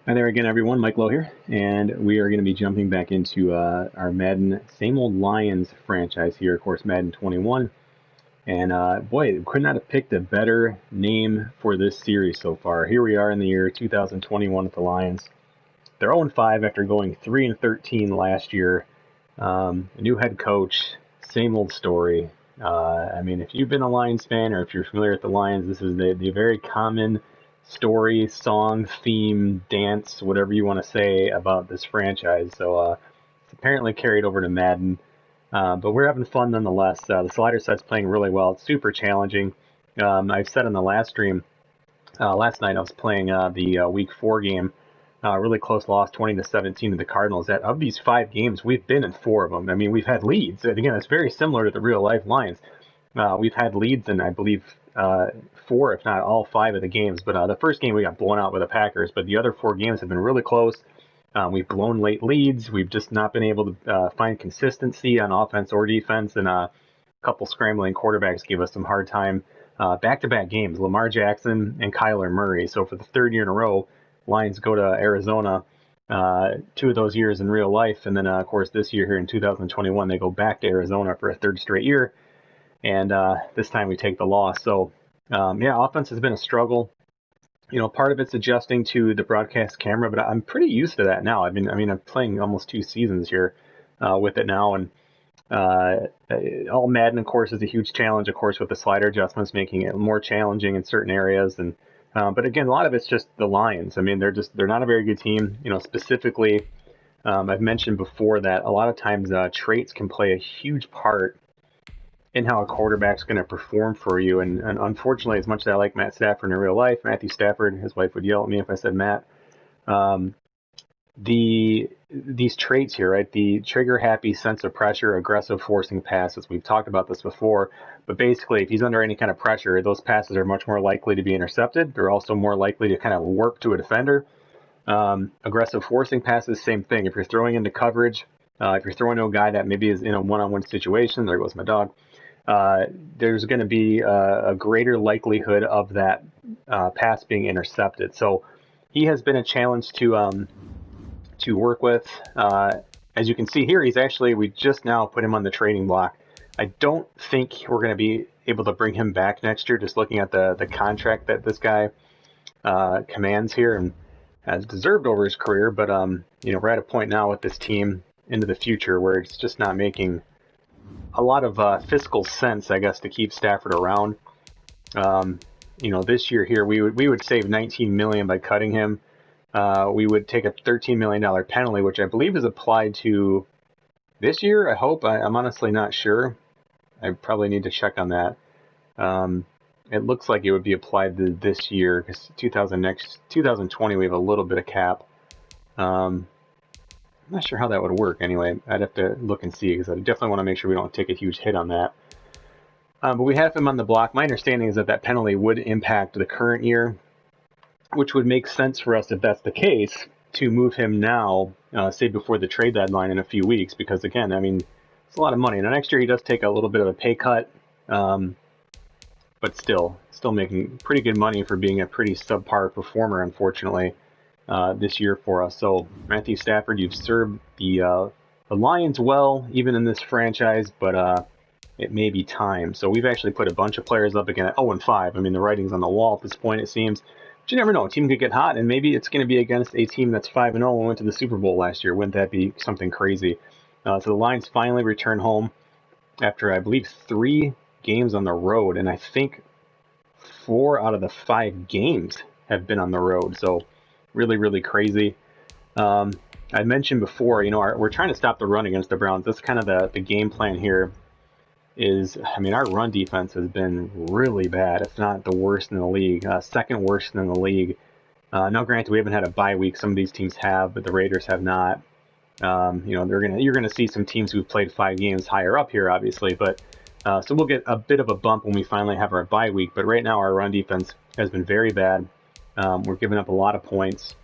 Hi there again, everyone. Mike Lowe here, and we are going to be jumping back into our Madden Same Old Lions franchise here, of course, Madden 21. And boy, could not have picked a better name for this series so far. Here we are in the year 2021 with the Lions. They're 0-5 after going 3-13 last year. A new head coach, same old story. I mean, if you've been a Lions fan or if you're familiar with the Lions, this is the very common story, song, theme, dance, whatever you want to say about this franchise. So it's apparently carried over to Madden. But we're having fun nonetheless. The slider set's playing really well. It's super challenging. I've said in the last stream, last night I was playing the Week 4 game. Really close loss, 20-17 to the Cardinals. That of these 5 games, we've been in 4 of them. I mean, we've had leads. And again, it's very similar to the real life Lions. We've had leads in, I believe, 4, if not all 5 of the games. But the first game we got blown out with the Packers. But the other 4 games have been really close. We've blown late leads. We've just not been able to find consistency on offense or defense. And a couple scrambling quarterbacks gave us some hard time. Back-to-back games, Lamar Jackson and Kyler Murray. So for the 3rd year in a row, Lions go to Arizona. 2 of those years in real life. And then, of course, this year here in 2021, they go back to Arizona for a 3rd straight year. And this time we take the loss. So, yeah, offense has been a struggle. You know, part of it's adjusting to the broadcast camera, but I'm pretty used to that now. I'm playing almost 2 seasons here with it now. And All-Madden, of course, is a huge challenge, of course, with the slider adjustments, making it more challenging in certain areas. And but again, a lot of it's just the Lions. I mean, they're not a very good team. You know, specifically, I've mentioned before that a lot of times traits can play a huge part in how a quarterback's going to perform for you. And unfortunately, as much as I like Matt Stafford in real life, Matthew Stafford, his wife would yell at me if I said Matt. These traits here, right? The trigger-happy sense of pressure, aggressive forcing passes. We've talked about this before, but basically, if he's under any kind of pressure, those passes are much more likely to be intercepted. They're also more likely to kind of warp to a defender. Aggressive forcing passes, same thing. If you're throwing into coverage, if you're throwing to a guy that maybe is in a one-on-one situation, there goes my dog. There's going to be a greater likelihood of that pass being intercepted. So he has been a challenge to work with. As you can see here, we just now put him on the trading block. I don't think we're going to be able to bring him back next year, just looking at the contract that this guy commands here and has deserved over his career. But, you know, we're at a point now with this team into the future where it's just not making a lot of fiscal sense, I guess, to keep Stafford around. You know, this year here, we would save $19 million by cutting him. We would take a $13 million penalty, which I believe is applied to this year. I hope. I'm honestly not sure. I probably need to check on that. It looks like it would be applied to this year because 2020 we have a little bit of cap. I'm not sure how that would work. Anyway, I'd have to look and see because I definitely want to make sure we don't take a huge hit on that. But we have him on the block. My understanding is that penalty would impact the current year, which would make sense for us if that's the case to move him now, say before the trade deadline in a few weeks, because again, I mean, it's a lot of money. Now next year he does take a little bit of a pay cut, but still making pretty good money for being a pretty subpar performer, unfortunately, this year for us. So Matthew Stafford, you've served the Lions well, even in this franchise, but it may be time. So we've actually put a bunch of players up again at 0-5. I mean, the writing's on the wall at this point, it seems. But you never know. A team could get hot, and maybe it's going to be against a team that's 5-0 and went to the Super Bowl last year. Wouldn't that be something crazy? So the Lions finally return home after, I believe, 3 games on the road, and I think 4 out of the 5 games have been on the road. So really, really crazy. I mentioned before, you know, we're trying to stop the run against the Browns. That's kind of the game plan here. I mean, our run defense has been really bad, if not the worst in the league, 2nd worst in the league. Now, granted, we haven't had a bye week. Some of these teams have, but the Raiders have not. You know, you're gonna see some teams who've played 5 games higher up here, obviously. But so we'll get a bit of a bump when we finally have our bye week. But right now, our run defense has been very bad. We're giving up a lot of points,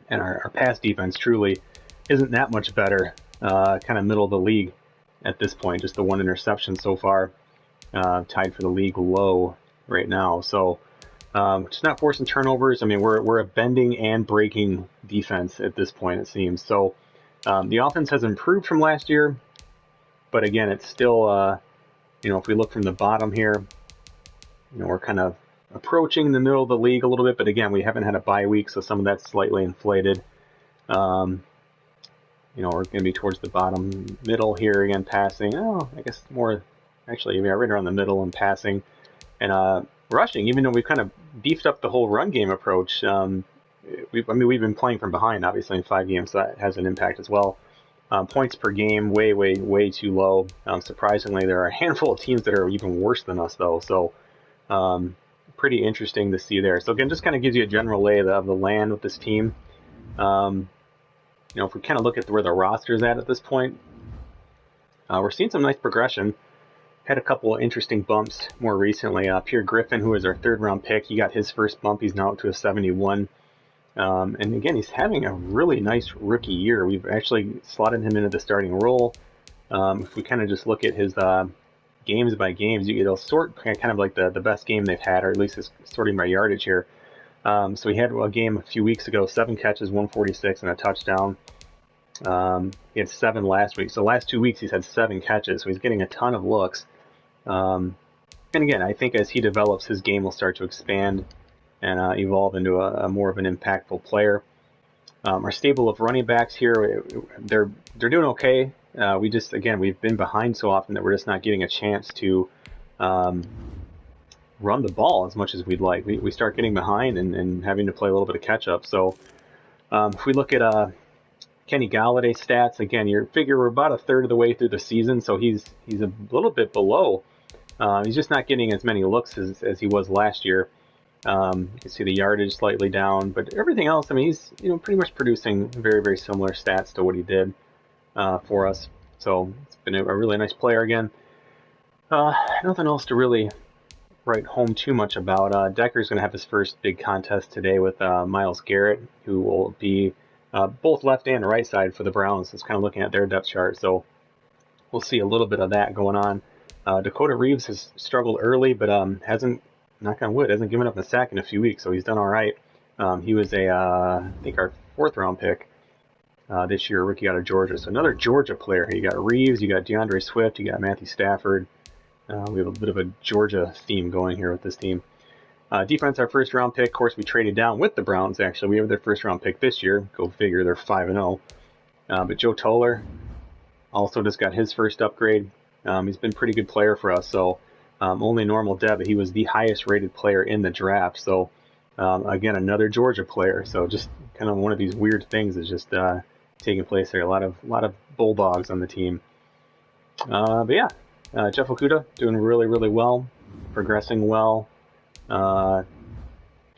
and our pass defense truly isn't that much better. Kind of middle of the league at this point, just the 1 interception so far, tied for the league low right now. So Just not forcing turnovers. I mean, we're a bending and breaking defense at this point, it seems. So the offense has improved from last year, but again, it's still, if we look from the bottom here, we're kind of approaching the middle of the league a little bit, but again, we haven't had a bye week, so some of that's slightly inflated. We're going to be towards the bottom middle here again, passing. Oh, I guess more, actually, right around the middle and passing. And rushing, even though we've kind of beefed up the whole run game approach, we've been playing from behind, obviously, in 5 games, so that has an impact as well. Points per game, way too low. Surprisingly, there are a handful of teams that are even worse than us, though, so pretty interesting to see there. So again, just kind of gives you a general lay of the land with this team. If we kind of look at where the roster's at this point, we're seeing some nice progression. Had a couple of interesting bumps more recently. Pierre Griffin, who was our 3rd-round pick, he got his first bump. He's now up to a 71. And again, he's having a really nice rookie year. We've actually slotted him into the starting role. If we kind of just look at his games by games, it'll sort kind of like the best game they've had, or at least it's sorting by yardage here. So he had a game a few weeks ago, 7 catches, 146, and a touchdown. He had 7 last week. So last 2 weeks he's had 7 catches, so he's getting a ton of looks. And again, I think as he develops, his game will start to expand and evolve into a more of an impactful player. Our stable of running backs here, they're doing okay. We've been behind so often that we're just not getting a chance to run the ball as much as we'd like. We start getting behind and having to play a little bit of catch up. So if we look at Kenny Galladay's stats, again, you figure we're about a third of the way through the season, so he's a little bit below. He's just not getting as many looks as he was last year. You can see the yardage slightly down, but everything else, I mean, he's pretty much producing very, very similar stats to what he did for us. So it's been a really nice player again. Nothing else to really write home too much about. Decker's going to have his first big contest today with Myles Garrett, who will be both left and right side for the Browns. It's kind of looking at their depth chart, so we'll see a little bit of that going on. Dakota Reeves has struggled early, but hasn't, knock on wood, hasn't given up a sack in a few weeks, so he's done all right. He was I think our 4th-round pick this year, rookie out of Georgia. So another Georgia player. You got Reeves, you got DeAndre Swift, you got Matthew Stafford. We have a bit of a Georgia theme going here with this team. Defense, our 1st-round pick. Of course, we traded down with the Browns, actually. We have their 1st-round pick this year. Go figure, they're 5-0. But Joe Toller also just got his first upgrade. He's been a pretty good player for us, so only normal dev, but he was the highest-rated player in the draft. So, again, another Georgia player. So just kind of one of these weird things is just taking place there. A lot of Bulldogs on the team. But yeah, Jeff Okudah doing really, really well, progressing well. You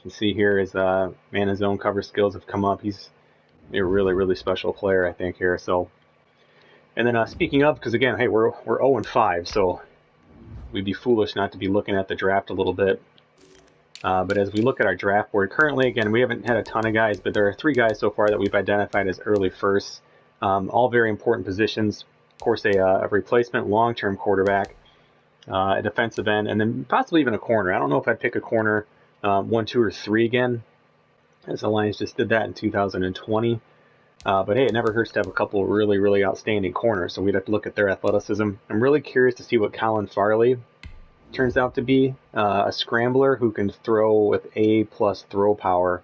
can see here his man his own cover skills have come up. He's a really, really special player, I think, here. So, and then speaking of, because again, hey, we're 0-5, so we'd be foolish not to be looking at the draft a little bit. But as we look at our draft board currently, again, we haven't had a ton of guys, but there are 3 guys so far that we've identified as early firsts. All very important positions. Of course, a replacement long-term quarterback, a defensive end, and then possibly even a corner. I don't know if I'd pick a corner 1, 2, or 3 again, as the Lions just did that in 2020. But hey, it never hurts to have a couple really, really outstanding corners, so we'd have to look at their athleticism. I'm really curious to see what Colin Farley turns out to be, a scrambler who can throw with A+ throw power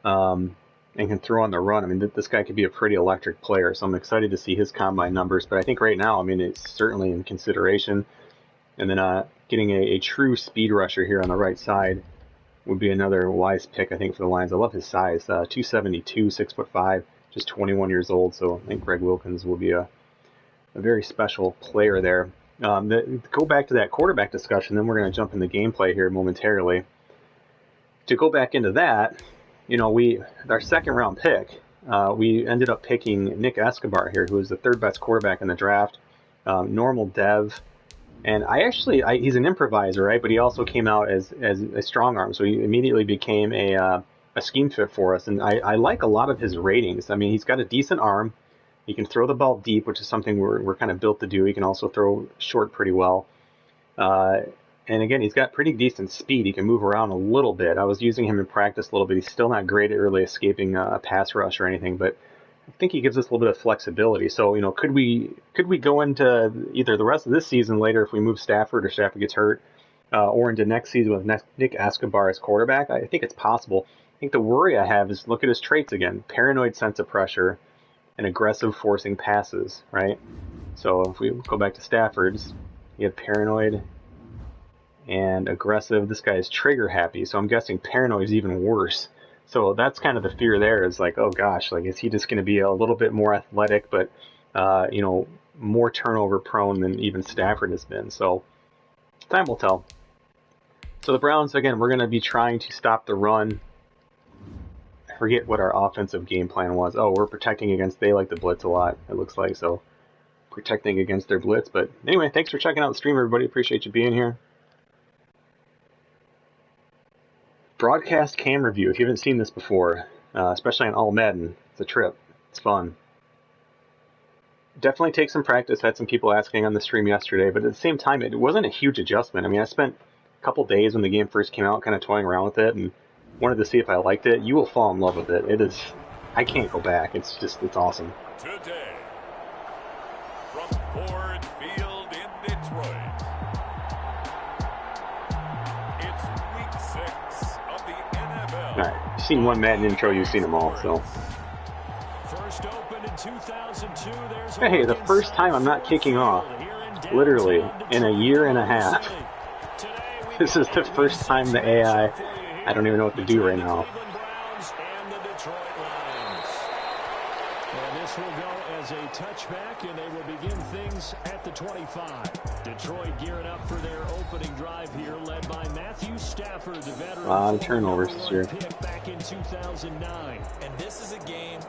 and can throw on the run. I mean, this guy could be a pretty electric player, so I'm excited to see his combine numbers. But I think right now, I mean, it's certainly in consideration. And then getting a true speed rusher here on the right side would be another wise pick, I think, for the Lions. I love his size, 272, 6'5", just 21 years old. So I think Greg Wilkins will be a very special player there. Go back to that quarterback discussion, then we're going to jump into gameplay here momentarily. To go back into that, our 2nd-round pick, we ended up picking Nick Escobar here, who is the 3rd-best quarterback in the draft, normal dev. And he's an improviser, right? But he also came out as a strong arm, so he immediately became a scheme fit for us. And I like a lot of his ratings. I mean, he's got a decent arm. He can throw the ball deep, which is something we're kind of built to do. He can also throw short pretty well. And again, he's got pretty decent speed. He can move around a little bit. I was using him in practice a little bit. He's still not great at really escaping a pass rush or anything, but I think he gives us a little bit of flexibility. So, you know, could we go into either the rest of this season later if we move Stafford or Stafford gets hurt, or into next season with Nick Escobar as quarterback? I think it's possible. I think the worry I have is look at his traits again: paranoid sense of pressure and aggressive forcing passes, right? So if we go back to Stafford's, you have paranoid and aggressive. This guy is trigger happy, so I'm guessing paranoid is even worse. So that's kind of the fear there, is like, oh gosh, like, is he just going to be a little bit more athletic, but you know, more turnover prone than even Stafford has been? So time will tell. So the Browns, again, we're going to be trying to stop the run. I forget what our offensive game plan was. Oh, we're protecting against, they like the blitz a lot, it looks like, so protecting against their blitz. But anyway, thanks for checking out the stream, everybody. Appreciate you being here. Broadcast cam review. If you haven't seen this before, especially on All-Madden, it's a trip. It's fun. Definitely take some practice. Had some people asking on the stream yesterday, but at the same time, it wasn't a huge adjustment. I mean, I spent a couple days when the game first came out kind of toying around with it and wanted to see if I liked it. You will fall in love with it. It is, I can't go back. It's awesome. Today, from Ford Field in Detroit, it's week 6 of the NFL. Alright, you've seen one Madden intro, you've seen them all, so. First opened in 2002, Hey, the first time I'm not kicking off, literally, in a year and a half. This is the first time the AI, I don't even know what to do right now. And this will go as a touchback, and they will begin things at the 25. Detroit gearing up for their opening drive here, led by Matthew Stafford, the veteran. A lot of turnovers this year. Back in 2009. And this is a game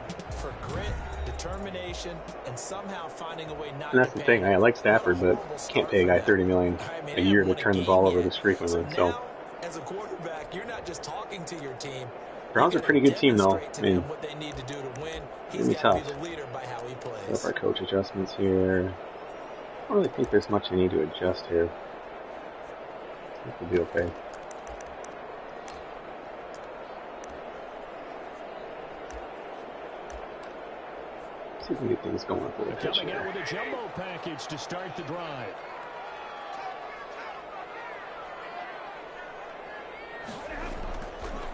for grit, determination, and somehow finding a way not. And that's the thing. I like Stafford, but can't pay a guy $30 million a year to turn the ball over this frequently. So, as a quarterback, you're not just talking to your team. Browns are a pretty good team, though. I mean, what they need to do to win. it's gonna be tough. Be the leader by how he plays. What our coach adjustments here? I don't really think there's much I need to adjust here. I think we'll be okay. See if we can get things going for the pitch Coming out here. with a jumbo package to start the drive.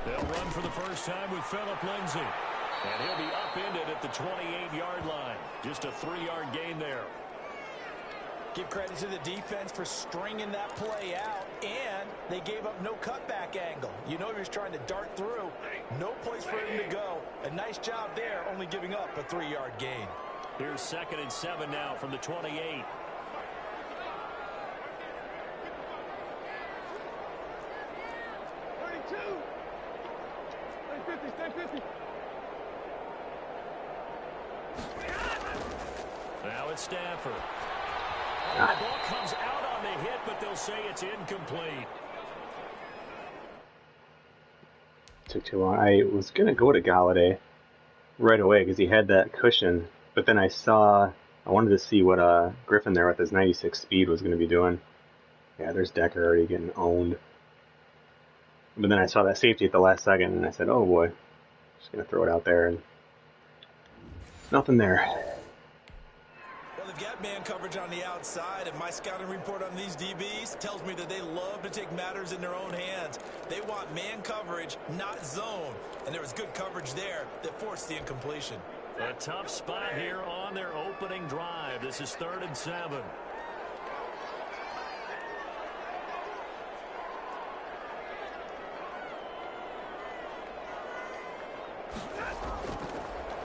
They'll run for the first time with Phillip Lindsay. And he'll be upended at the 28-yard line. Just a 3-yard gain there. Give credit to the defense for stringing that play out, and they gave up no cutback angle. You know he was trying to dart through. No place for him to go. A nice job there, only giving up a 3-yard gain. Here's 2nd and 7 now from the 28. Now it's Stafford. The ball comes out on the hit, but they'll say it's incomplete. Took too long. I was going to go to Galladay right away because he had that cushion, but then I wanted to see what Griffin there with his 96 speed was going to be doing. Yeah, there's Decker already getting owned. But then I saw that safety at the last second, and I said, oh boy, just going to throw it out there, and nothing there. They've got man coverage on the outside, and my scouting report on these DBs tells me that they love to take matters in their own hands. They want man coverage, not zone. And there was good coverage there that forced the incompletion. A tough spot here on their opening drive. This is 3rd and 7.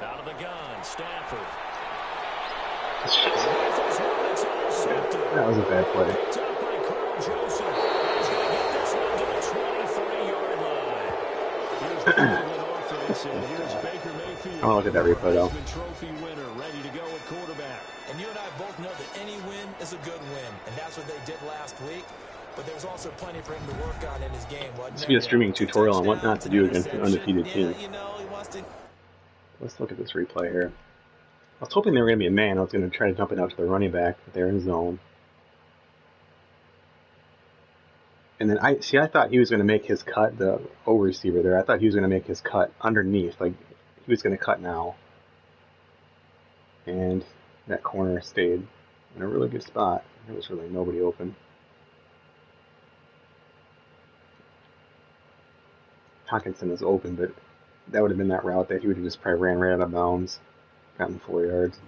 Out of the gun, Stafford. That was a bad play. I want to look at that replay, though. And you and I both know that any win is a good win, and that's what they did last week. But there's also plenty for him to work on in his game. This will be a streaming tutorial on what not to do against an undefeated team. Let's look at this replay here. I was hoping they were going to be a man. I was going to try to dump it out to the running back, but they're in zone. And then I thought he was going to make his cut, the O receiver there. I thought he was going to make his cut underneath, like he was going to cut now. And that corner stayed in a really good spot. There was really nobody open. Hawkinson is open, but that would have been that route that he would have just probably ran right out of bounds, gotten 4 yards.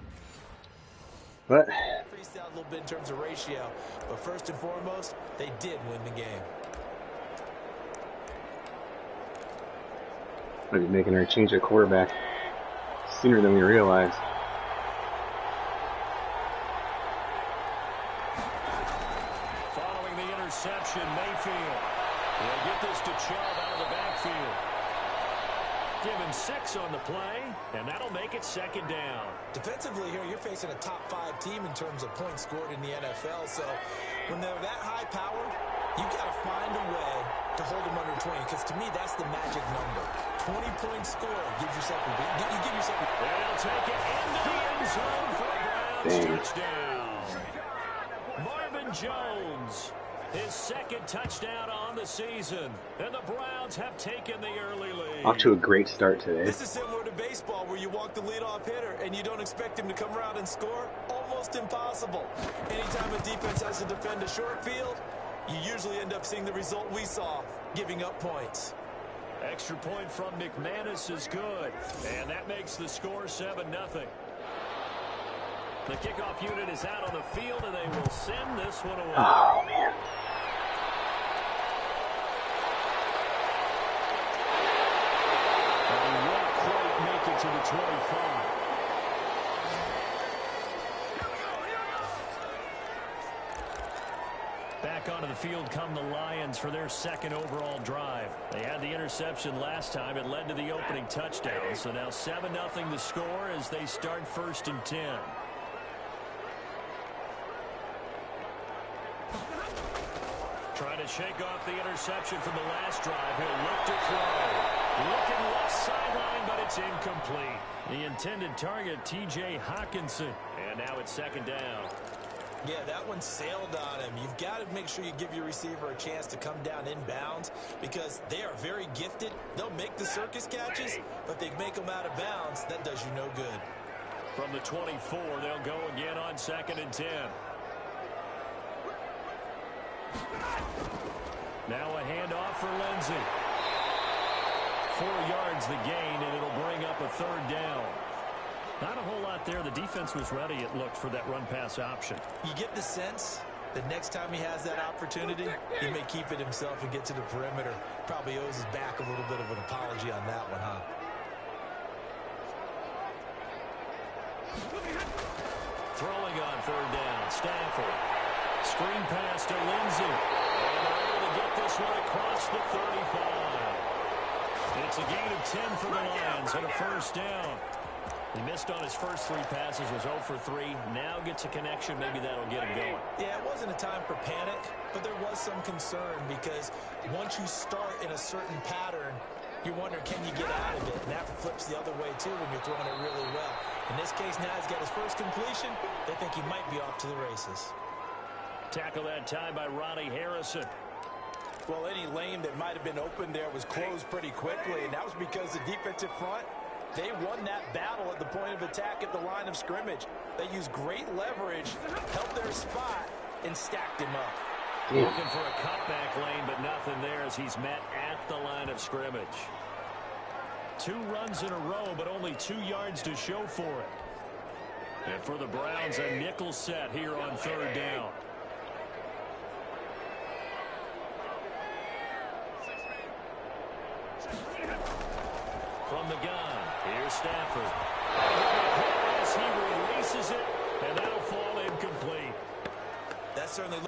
But increased out a little bit in terms of ratio, but first and foremost, they did win the game. Might be making her change at quarterback sooner than we realized. Following the interception, Mayfield will get this to Chubb out of the backfield. Given 6 on the play, and that'll make it second down. Defensively here, you're facing a top 5 team in terms of points scored in the NFL, so when they're that high powered, you got to find a way to hold them under 20, because to me, that's the magic number. 20-point score gives yourself a beat. You give yourself a beat. They'll take it into the end zone for a Browns touchdown. Marvin Jones, his second touchdown on the season, and the Browns have taken the early lead. Off to a great start today. This is similar to baseball, where you walk the leadoff hitter and you don't expect him to come around and score. Almost impossible. Anytime a defense has to defend a short field, you usually end up seeing the result we saw, giving up points. Extra point from McManus is good, and that makes the score 7-0. The kickoff unit is out on the field, and they will send this one away. Oh, man. And he won't quite make it to the 25. Back onto the field come the Lions for their second overall drive. They had the interception last time. It led to the opening touchdown. So now 7-0 the score as they start 1st and 10. Trying to shake off the interception from the last drive. He'll look to throw. Looking left sideline, but it's incomplete. The intended target, T.J. Hawkinson. And now it's 2nd down. Yeah, that one sailed on him. You've got to make sure you give your receiver a chance to come down inbounds, because they are very gifted. They'll make the circus catches, but they make them out of bounds. That does you no good. From the 24, they'll go again on 2nd and 10. Now a handoff for Lindsey. 4 yards the gain, and it'll bring up a 3rd down. Not a whole lot there. The defense was ready, it looked, for that run-pass option. You get the sense that next time he has that opportunity, he may keep it himself and get to the perimeter. Probably owes his back a little bit of an apology on that one, huh? Throwing on 3rd down, Stafford. Screen pass to Lindsey. And they're able to get this one across the 35. It's a gain of 10 for the Lions and a 1st down. He missed on his first 3 passes, was 0 for 3. Now gets a connection. Maybe that'll get him going. Yeah, it wasn't a time for panic, but there was some concern, because once you start in a certain pattern, you're wondering, can you get out of it? And that flips the other way, too, when you're throwing it really well. In this case, now he's got his first completion. They think he might be off to the races. Tackle that time by Ronnie Harrison. Well, any lane that might have been open there was closed pretty quickly, and that was because the defensive front, they won that battle at the point of attack at the line of scrimmage. They used great leverage, held their spot, and stacked him up. Looking for a cutback lane, but nothing there as he's met at the line of scrimmage. 2 runs in a row, but only 2 yards to show for it. And for the Browns, a nickel set here on 3rd down. From the gun, here's Stafford. As he releases it, and that'll fall incomplete. That certainly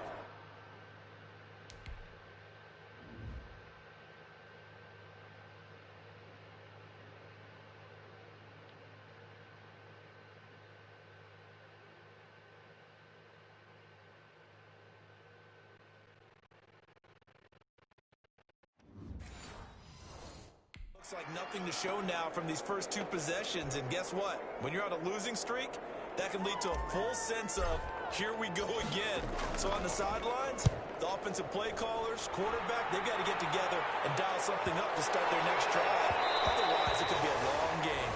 looks like nothing to show now from these first 2 possessions. And guess what? When you're on a losing streak, that can lead to a full sense of, here we go again. So on the sidelines, The offensive play callers, quarterback, they've got to get together and dial something up to start their next drive. Otherwise, it could be a long game.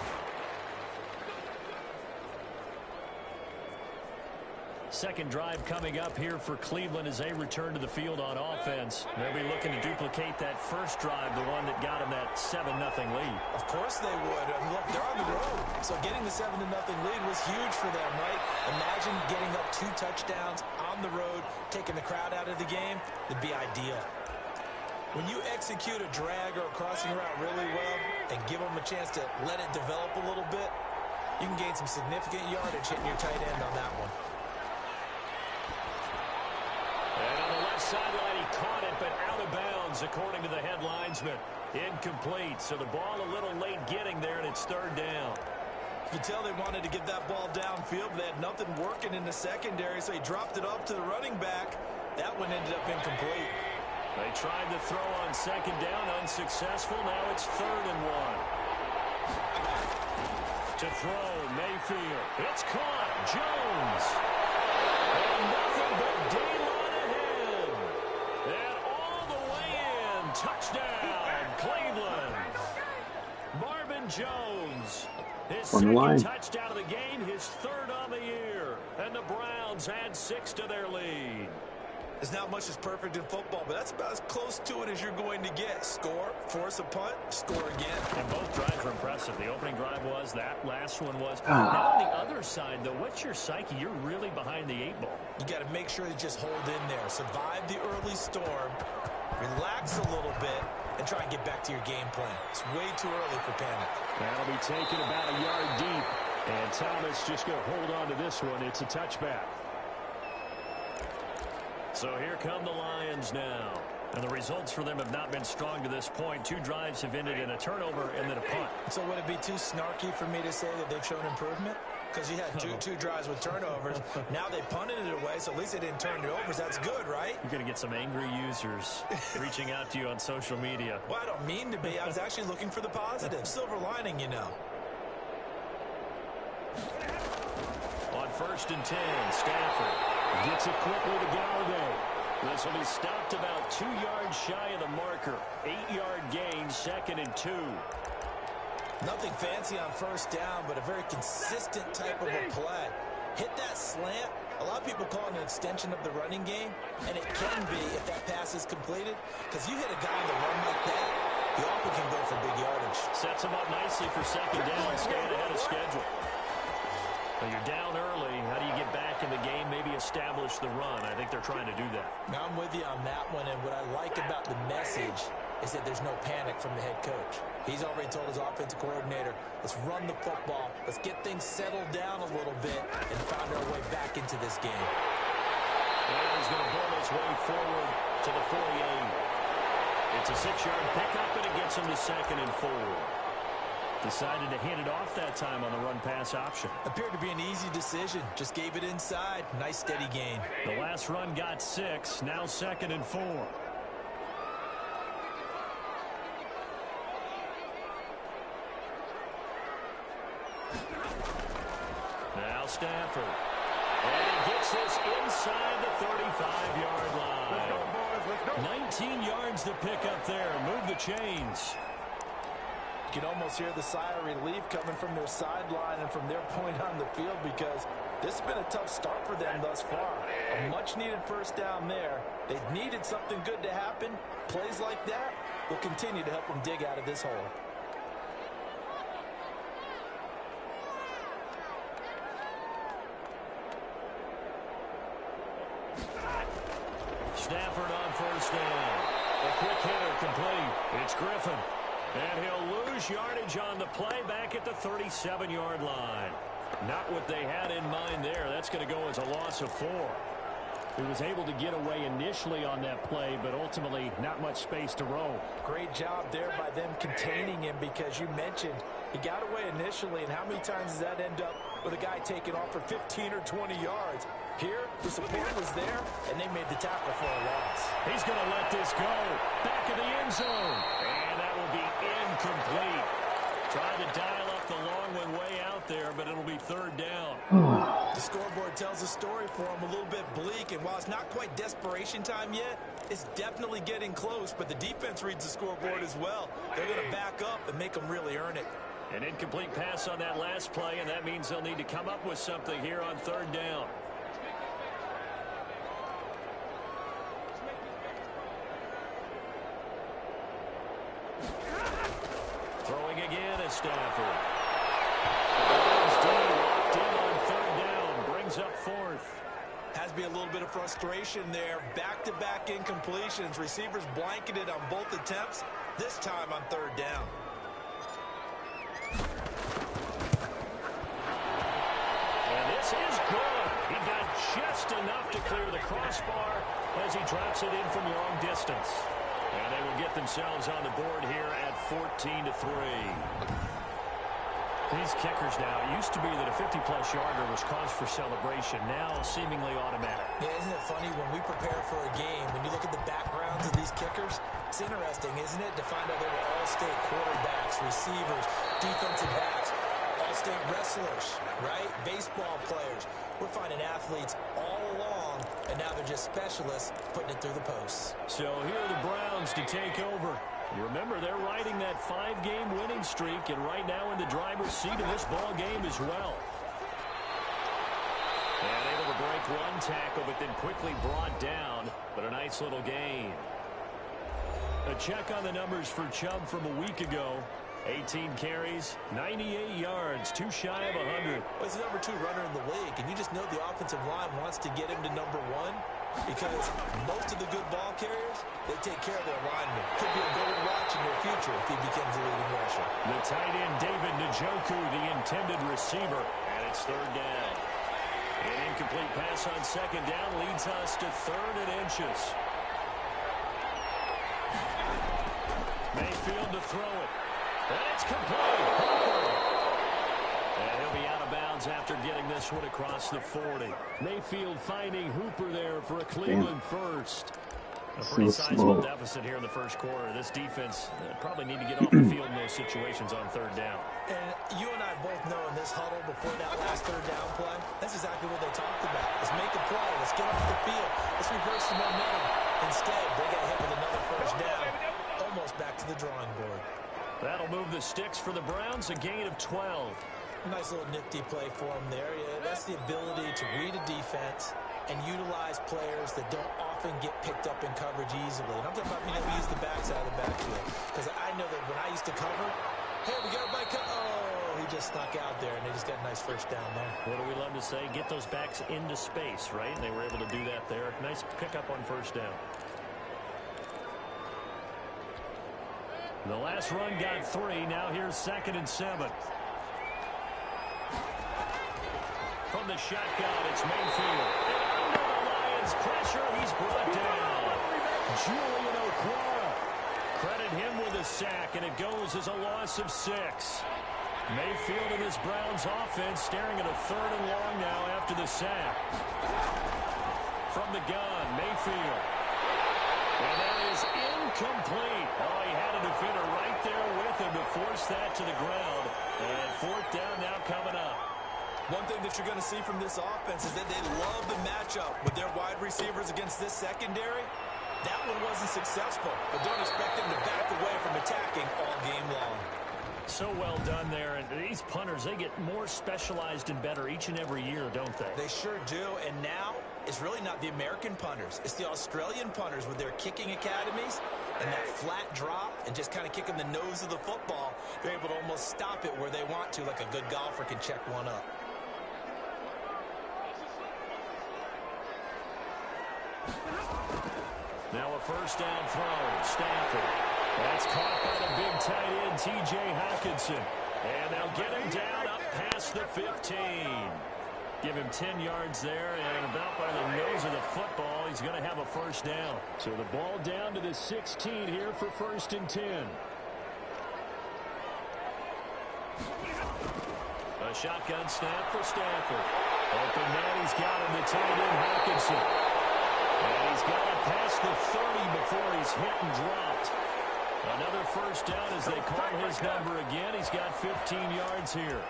Second drive coming up here for Cleveland as they return to the field on offense. They'll be looking to duplicate that first drive, the one that got them that 7-0 lead. Of course they would. I mean, look, they're on the road. So getting the 7-0 lead was huge for them, right? Imagine getting up 2 touchdowns on the road, taking the crowd out of the game. It'd be ideal. When you execute a drag or a crossing route really well and give them a chance to let it develop a little bit, you can gain some significant yardage hitting your tight end on that one. And on the left sideline, he caught it, but out of bounds, according to the head linesman. Incomplete, so the ball a little late getting there, and it's third down. You can tell they wanted to get that ball downfield, but they had nothing working in the secondary, so he dropped it off to the running back. That one ended up incomplete. They tried to throw on second down, unsuccessful. Now it's 3rd and 1. To throw, Mayfield. It's caught. Jones. And nothing but daylight ahead. And all the way in. Touchdown, Cleveland. Marvin Jones. His second touchdown of the game, his 3rd on the year. And the Browns add 6 to their lead. There's not much that's perfect in football, but that's about as close to it as you're going to get. Score, force a punt, score again. And both drives were impressive. The opening drive was, that last one was. Now on the other side, though, what's your psyche? You're really behind the 8 ball. You got to make sure you just hold in there. Survive the early storm, relax a little bit, and try and get back to your game plan. It's way too early for panic. That'll be taken about a yard deep. And Thomas just going to hold on to this one. It's a touchback. So here come the Lions now. And the results for them have not been strong to this point. 2 drives have ended in a turnover and then a punt. So would it be too snarky for me to say that they've shown improvement? Because you had two drives with turnovers. Now they punted it away, so at least they didn't turn it over. So that's good, right? You're going to get some angry users reaching out to you on social media. Well, I don't mean to be. I was actually looking for the positive. Silver lining, you know. On 1st and 10, Stafford gets it quickly to Galladay. This will be stopped about 2 yards shy of the marker. 8-yard gain, 2nd and 2. Nothing fancy on 1st down, but a very consistent type of a play. Hit that slant. A lot of people call it an extension of the running game, and it can be if that pass is completed, because you hit a guy on the run like that, he often can go for big yardage. Sets him up nicely for 2nd down, staying ahead of schedule. Well, you're down early. How do you get back in the game? Maybe establish the run. I think they're trying to do that. Now, I'm with you on that one, and what I like about the message is that there's no panic from the head coach. He's already told his offensive coordinator, let's run the football, let's get things settled down a little bit, and find our way back into this game. And he's going to burn his way forward to the 48. It's a 6-yard pickup, and it gets him to 2nd and 4. Decided to hand it off that time on the run-pass option. Appeared to be an easy decision. Just gave it inside. Nice, steady gain. The last run got 6. Now 2nd and 4. Now Stafford. And he gets this inside the 35-yard line. 19 yards to pick up there. Move the chains. You can almost hear the sigh of relief coming from their sideline and from their point on the field, because this has been a tough start for them thus far. A much-needed 1st down there. They needed something good to happen. Plays like that will continue to help them dig out of this hole. Stafford on 1st down. A quick hitter complete. It's Griffin. And he'll lose yardage on the play back at the 37-yard line. Not what they had in mind there. That's going to go as a loss of 4. He was able to get away initially on that play, but ultimately not much space to roam. Great job there by them containing him, because you mentioned he got away initially, and how many times does that end up with a guy taking off for 15 or 20 yards? Here, the support was there, and they made the tackle for a loss. He's going to let this go. Back of the end zone. And that will be incomplete. Tried to dial up the long one way out there, but it'll be 3rd down. The The scoreboard tells a story for them, a little bit bleak, and while it's not quite desperation time yet, it's definitely getting close, but the defense reads the scoreboard as well. They're going to back up and make them really earn it. An incomplete pass on that last play, and that means they'll need to come up with something here on third down. Throwing again is Stafford. Locked in on third down, brings up fourth. Has to be a little bit of frustration there. Back-to-back incompletions. Receivers blanketed on both attempts, this time on third down. And this is good. He got just enough to clear the crossbar as he drops it in from long distance. And they will get themselves on the board here at 14-3. These kickers now, it used to be that a 50-plus yarder was cause for celebration, now seemingly automatic. Yeah, isn't it funny when we prepare for a game, when you look at the backgrounds of these kickers, it's interesting, isn't it, to find out they were all-state quarterbacks, receivers, defensive backs, all-state wrestlers, right? Baseball players. We're finding athletes all along, and now they're just specialists putting it through the posts. So here are the Browns to take over. Remember, they're riding that 5-game winning streak, and right now in the driver's seat of this ball game as well. And able to break one tackle, but then quickly brought down, but a nice little gain. A check on the numbers for Chubb from a week ago. 18 carries, 98 yards, too shy of 100. Well, he's the number 2 runner in the league, and you just know the offensive line wants to get him to number 1 because most of the good ball carriers, they take care of their linemen. Could be a gold watch in their future if he becomes a leading rusher. The tight end, David Njoku, the intended receiver, and it's third down. An incomplete pass on second down leads us to 3rd and inches. Mayfield to throw it. And it's complete. And he'll be out of bounds after getting this one across the 40. Mayfield finding Hooper there for a Cleveland first. A pretty sizable deficit here in the first quarter. This defense probably need to get off the field in those situations on third down. And you and I both know in this huddle before that last third down play, that's exactly what they talked about. Let's make a play. Let's get off the field. Let's reverse the momentum. Instead, they got hit with another first down. Almost back to the drawing board. That'll move the sticks for the Browns, a gain of 12. Nice little nifty play for him there. Yeah, that's the ability to read a defense and utilize players that don't often get picked up in coverage easily. And I'm talking about being able to use the backside of the backfield. Because I know that when I used to cover, hey, we got everybody cover. Oh, he just snuck out there, and they just got a nice first down there. What do we love to say? Get those backs into space, right? And they were able to do that there. Nice pickup on first down. The last run got 3. Now here's 2nd and 7. From the shotgun, it's Mayfield. And under the Lions' pressure, he's brought down. Julian Okwara. Credit him with a sack, and it goes as a loss of 6. Mayfield and his Browns offense staring at a 3rd and long now after the sack. From the gun, Mayfield. And that is incomplete. Oh, he had a defender right there with him to force that to the ground. And 4th down now coming up. One thing that you're going to see from this offense is that they love the matchup with their wide receivers against this secondary. That one wasn't successful, but don't expect them to back away from attacking all game long. So well done there. And these punters, they get more specialized and better each and every year, don't they? They sure do. And now it's really not the American punters. It's the Australian punters with their kicking academies and that flat drop and just kind of kicking the nose of the football. They're able to almost stop it where they want to, like a good golfer can check one up. Now a first down throw. Stafford. That's caught by the big tight end, T.J. Hockenson. And they'll get him down up past the 15. Give him 10 yards there, and about by the nose of the football, he's going to have a first down. So the ball down to the 16 here for 1st and 10. A shotgun snap for Stafford. Open man, he's got him, the tight end, Hockenson. And he's got it past the 30 before he's hit and dropped. Another first down as they call his number again. He's got 15 yards here.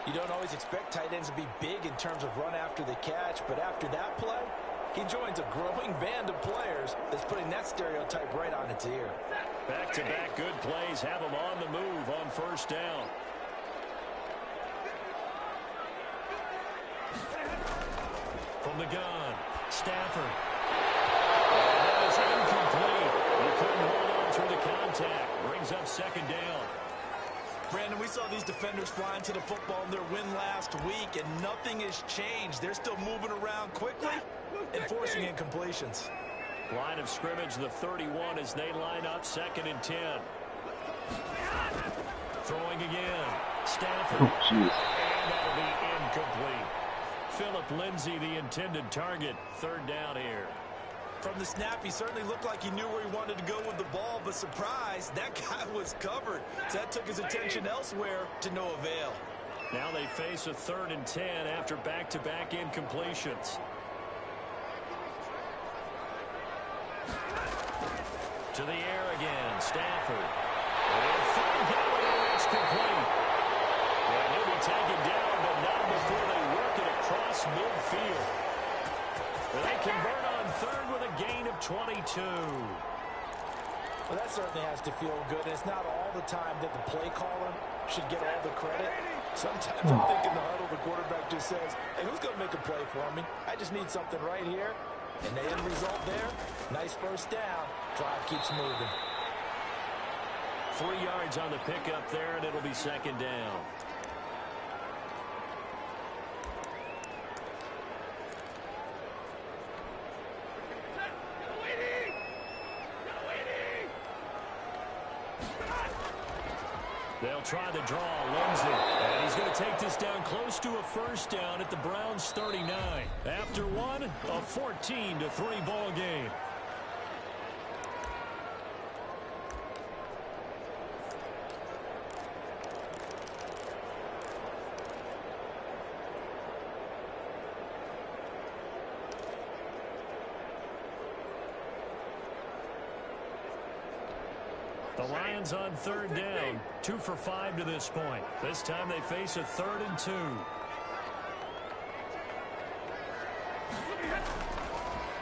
You don't always expect tight ends to be big in terms of run after the catch, but after that play, he joins a growing band of players that's putting that stereotype right on its ear. Back-to-back good plays have him on the move on first down. From the gun, Stafford. That is incomplete. He couldn't hold on through the contact. Brings up second down. Brandon, we saw these defenders flying to the football in their win last week, and nothing has changed. They're still moving around quickly and forcing incompletions. Line of scrimmage, the 31, as they line up, 2nd and 10. Throwing again. Stafford. Oh, jeez. And that'll be incomplete. Philip Lindsay, the intended target. 3rd down here. From the snap, he certainly looked like he knew where he wanted to go with the ball, but surprise, that guy was covered. So that took his attention elsewhere to no avail. Now they face a 3rd and 10 after back-to-back incompletions. To the air again, Stafford. And it's complete. And he'll be taken down, but not before they work it across midfield. They convert on 3rd with a gain of 22. Well, that certainly has to feel good. And it's not all the time that the play caller should get all the credit. Sometimes I think in the huddle, the quarterback just says, hey, who's going to make a play for me? I just need something right here. And the end result there, nice first down. Drive keeps moving. 3 yards on the pickup there, and it'll be 2nd down. They'll try the draw, Lindsay. And he's going to take this down close to a first down at the Browns' 39. After one, a 14-3 ball game. The Lions on 3rd down, 2 for 5 to this point. This time they face a 3rd and 2.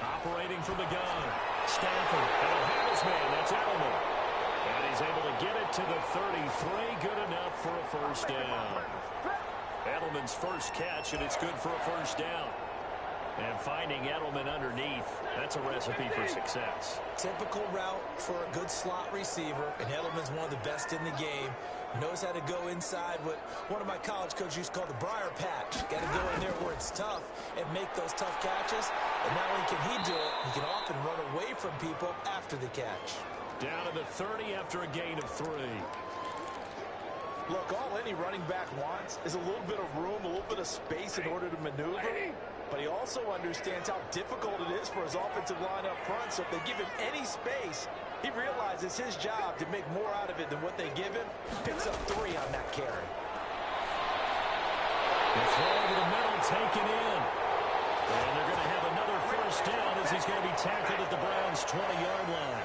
Operating from the gun, Stafford, and a Harris man, that's Edelman. And he's able to get it to the 33, good enough for a first down. Edelman's first catch, and it's good for a first down. And finding Edelman underneath, that's a recipe for success. Typical route for a good slot receiver, and Edelman's one of the best in the game. Knows how to go inside what one of my college coaches used to call the briar patch. Got to go in there where it's tough and make those tough catches. And not only can he do it, he can often run away from people after the catch. Down to the 30 after a gain of 3. Look, all any running back wants is a little bit of room, a little bit of space in order to maneuver. But he also understands how difficult it is for his offensive line up front. So if they give him any space, he realizes his job to make more out of it than what they give him. Picks up 3 on that carry. The throw over the middle, taken in. And they're going to have another first down as he's going to be tackled at the Browns' 20-yard line.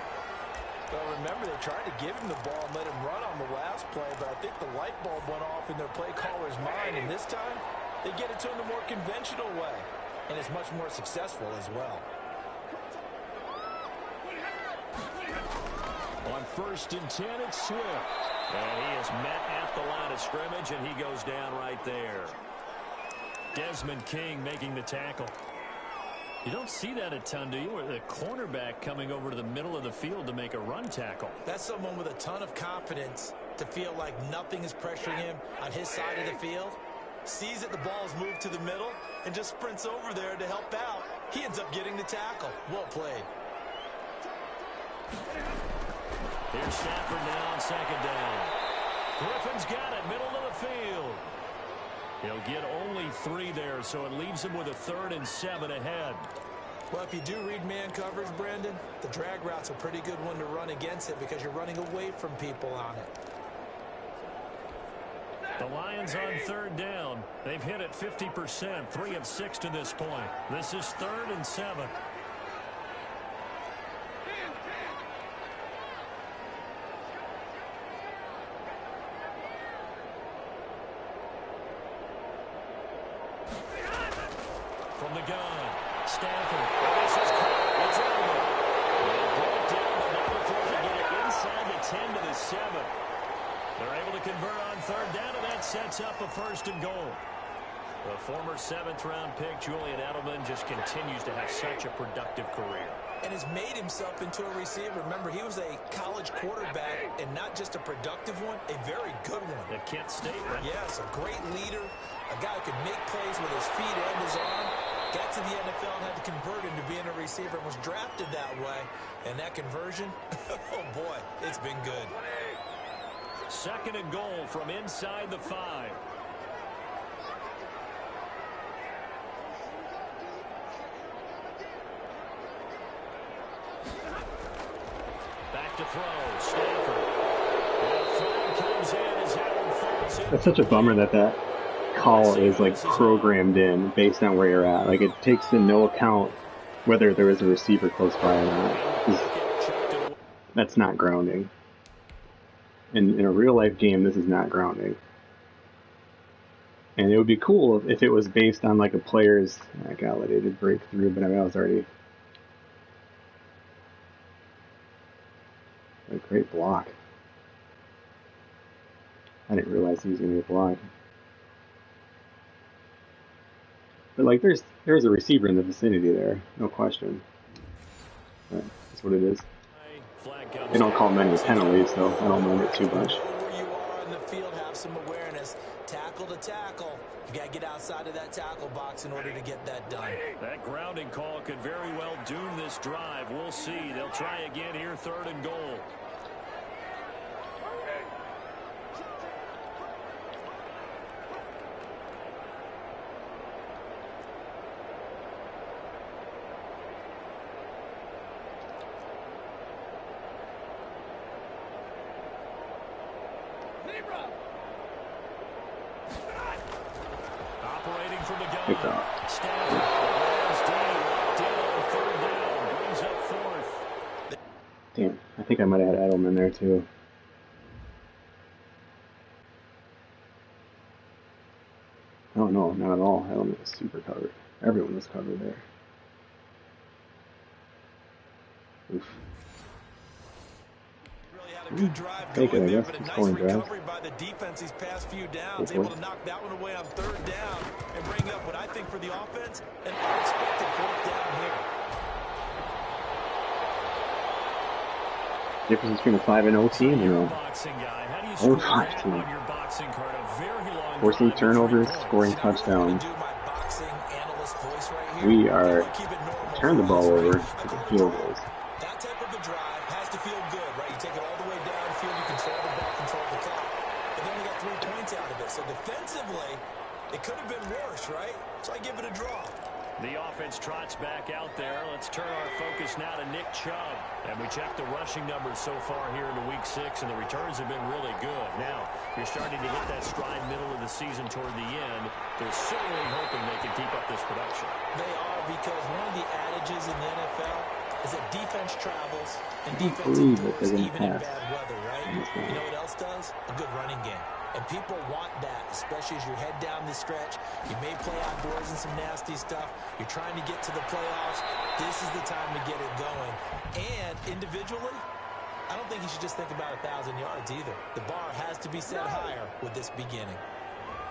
Well, remember, they tried to give him the ball and let him run on the last play, but I think the light bulb went off in their play caller's mind, and this time they get it to him the more conventional way, and it's much more successful as well. On 1st and 10, it's Swift. And he is met at the line of scrimmage, and he goes down right there. Desmond King making the tackle. You don't see that a ton, do you? Or the cornerback coming over to the middle of the field to make a run tackle. That's someone with a ton of confidence to feel like nothing is pressuring him on his side of the field. Sees that the ball is moved to the middle and just sprints over there to help out. He ends up getting the tackle. Well played. Here's Stafford now on 2nd down. Griffin's got it, middle of the field. He'll get only 3 there, so it leaves him with a 3rd and 7 ahead. Well, if you do read man coverage, Brandon, the drag route's a pretty good one to run against it because you're running away from people on it. The Lions on 3rd down. They've hit it 50%, 3 of 6 to this point. This is 3rd and 7. gun. Stanford. This is caught. It's over. They brought down, but now before they get it inside the 10 to the 7. They're able to convert on third down, and that sets up a 1st and goal. The former 7th-round pick, Julian Edelman, just continues to have such a productive career. And has made himself into a receiver. Remember, he was a college quarterback, and not just a productive one, a very good one. At Kent State, right? Yes, a great leader, a guy who could make plays with his feet and his arm. Got to the NFL and had to convert into being a receiver and was drafted that way. And that conversion, oh boy, it's been good. 2nd and goal from inside the 5. Back to throw. Stanford. And flag comes in as Allen falls in. It's such a bummer that call is like programmed in based on where you're at. Like it takes in no account whether there is a receiver close by or not. That's not grounding. In a real life game, this is not grounding. And it would be cool if it was based on like a player's. I got it did break through, but I mean, I was already. A great block. I didn't realize he was going to get blocked. But like, there's a receiver in the vicinity there, no question. But that's what it is. They don't call many penalties, so I don't mind it too much. Where you are in the field, have some awareness. Tackle to tackle. You got to get outside of that tackle box in order to get that done. That grounding call could very well doom this drive. We'll see. They'll try again here, 3rd and goal. Operating from the gun. Good job. Stanford. Locked in on 3rd down. Brings up 4th. Damn, I think I might have had Edelman there too. Oh no, not at all. Edelman was super covered. Everyone was covered there. Oof. Good drive Take it, I going there, guess. but a Keep nice scoring drives. recovery by the defense these past few downs. Able to knock that one away on 3rd down and bring up what I think for the offense, an unexpected 4th down here. Difference between a 5-0 team and a Boxing guy. How do you 0-5 score team. on your boxing card? A very long Forcing drive, turnovers, 3 points. scoring You know, I'm touchdowns. gonna do my boxing analyst voice right here. We are Keep it normal turn the for us, ball right? over I to the call it field drive. goals. That type of a drive has to feel good, right? You take it all the way downfield, you control the ball, control the clock. But then we got 3 points out of it. So defensively, it could have been worse, right? So I give it a draw. The offense trots back out there. Let's turn our focus now to Nick Chubb. And we checked the rushing numbers so far here into Week 6, and the returns have been really good. Now, you're starting to hit that stride middle of the season toward the end. They're certainly hoping they can keep up this production. They are, because one of the adages in the NFL is that defense travels and I can't defense believe that endures they're even in gonna pass. bad weather, right? You know what else does? A good running game. And people want that, especially as you head down the stretch. You may play outdoors in some nasty stuff. You're trying to get to the playoffs. This is the time to get it going. And individually, I don't think you should just think about 1,000 yards either. The bar has to be set higher with this beginning.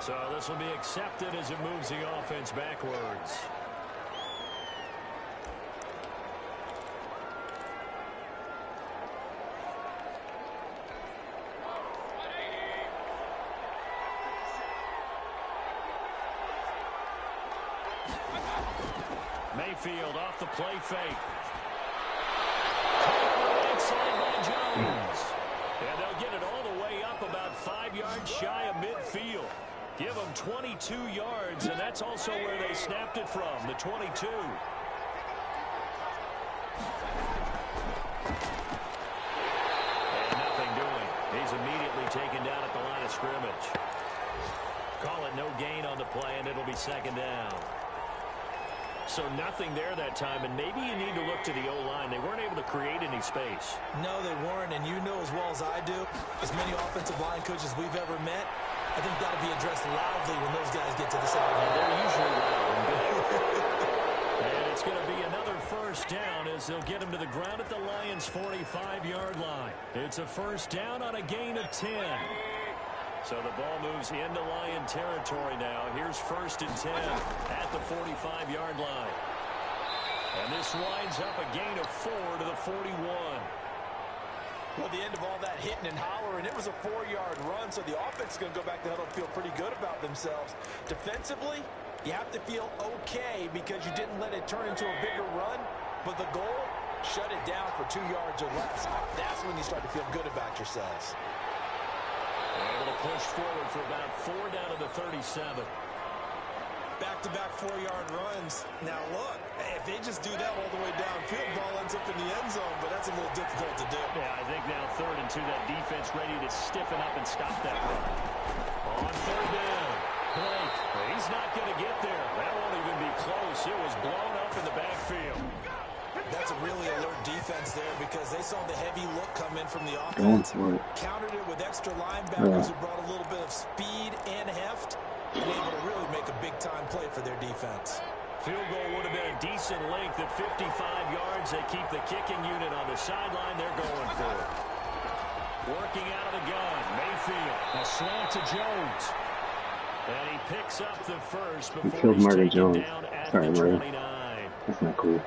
So this will be accepted as it moves the offense backwards. Mayfield off the play fake. Right side by Jones. And they'll get it all the way up about 5 yards shy of midfield. Give them 22 yards, and that's also where they snapped it from, the 22. And nothing doing. He's immediately taken down at the line of scrimmage. Call it no gain on the play, and it'll be 2nd down. So nothing there that time, and maybe you need to look to the O-line. They weren't able to create any space. No, they weren't, and you know as well as I do, as many offensive line coaches we've ever met, I think that'll be addressed loudly when those guys get to the sideline. They're usually loud. It's going to be another first down as they'll get him to the ground at the Lions' 45-yard line. It's a first down on a gain of 10. So the ball moves into Lion territory now. Here's 1st and 10 at the 45-yard line. And this winds up a gain of 4 to the 41. Well, the end of all that hitting and hollering, it was a 4-yard run, so the offense is going to go back to huddle and feel pretty good about themselves. Defensively, you have to feel okay because you didn't let it turn into a bigger run, but the goal, shut it down for 2 yards or less. That's when you start to feel good about yourselves. Able to push forward for about 4 down to the 37. Back-to-back 4-yard runs. Now, look, if they just do that all the way downfield, ball ends up in the end zone, but that's a little difficult to do. Yeah, I think now 3rd and 2, that defense ready to stiffen up and stop that run. On 3rd down, Blake, he's not going to get there. That won't even be close. It was blown up in the backfield. That's a really alert defense there because they saw the heavy look come in from the offense, countered it with extra linebackers who brought a little bit of speed and heft, and able to really make a big-time play for their defense. Field goal would have been a decent length at 55 yards. They keep the kicking unit on the sideline. They're going for it. Working out of the gun, Mayfield. A slant to Jones. And he picks up the first before he's taken down at the 29. That's not cool.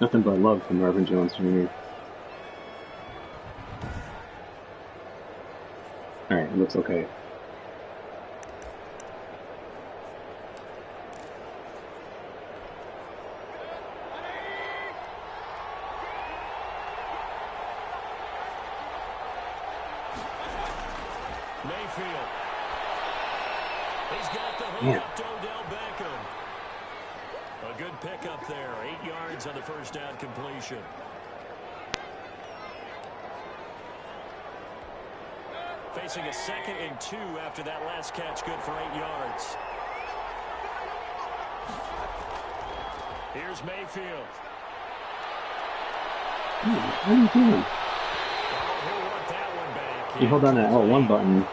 Nothing but love from Marvin Jones Jr. Alright, it looks okay. Mayfield. He's got the hook up to Odell Beckham. A good pickup there. 8 yards on the first down completion. Facing a 2nd and 2 after that last catch, good for 8 yards. Here's Mayfield. What are you doing? You hold on that L1 button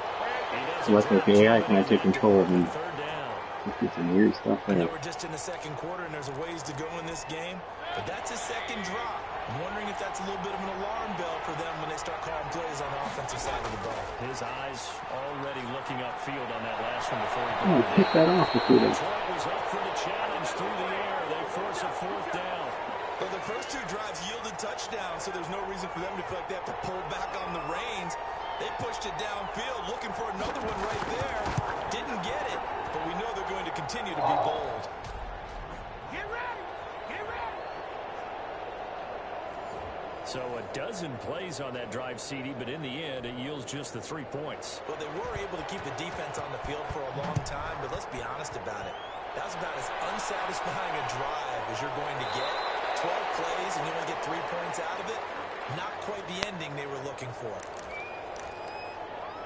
to let the AI kind of take control of him. Let's get some weird stuff there. We're just in the 2nd quarter, and there's a ways to go in this game, but that's his 2nd drop. I'm wondering if that's a little bit of an alarm bell for them when they start calling plays on the offensive side of the ball. His eyes already looking upfield on that last one before he Oh, pick that off before they... Detroit was up for the challenge through the air. They force a 4th down. Well, the first 2 drives yielded touchdowns, so there's no reason for them to feel like they have to pull back on the reins. They pushed it downfield, looking for another one right there. Didn't get it, but we know they're going to continue to be bold. Get ready! Get ready! So a dozen plays on that drive, CD, but in the end, it yields just the 3 points. Well, they were able to keep the defense on the field for a long time, but let's be honest about it. That was about as unsatisfying a drive as you're going to get. 12 plays and you only get 3 points out of it. Not quite the ending they were looking for.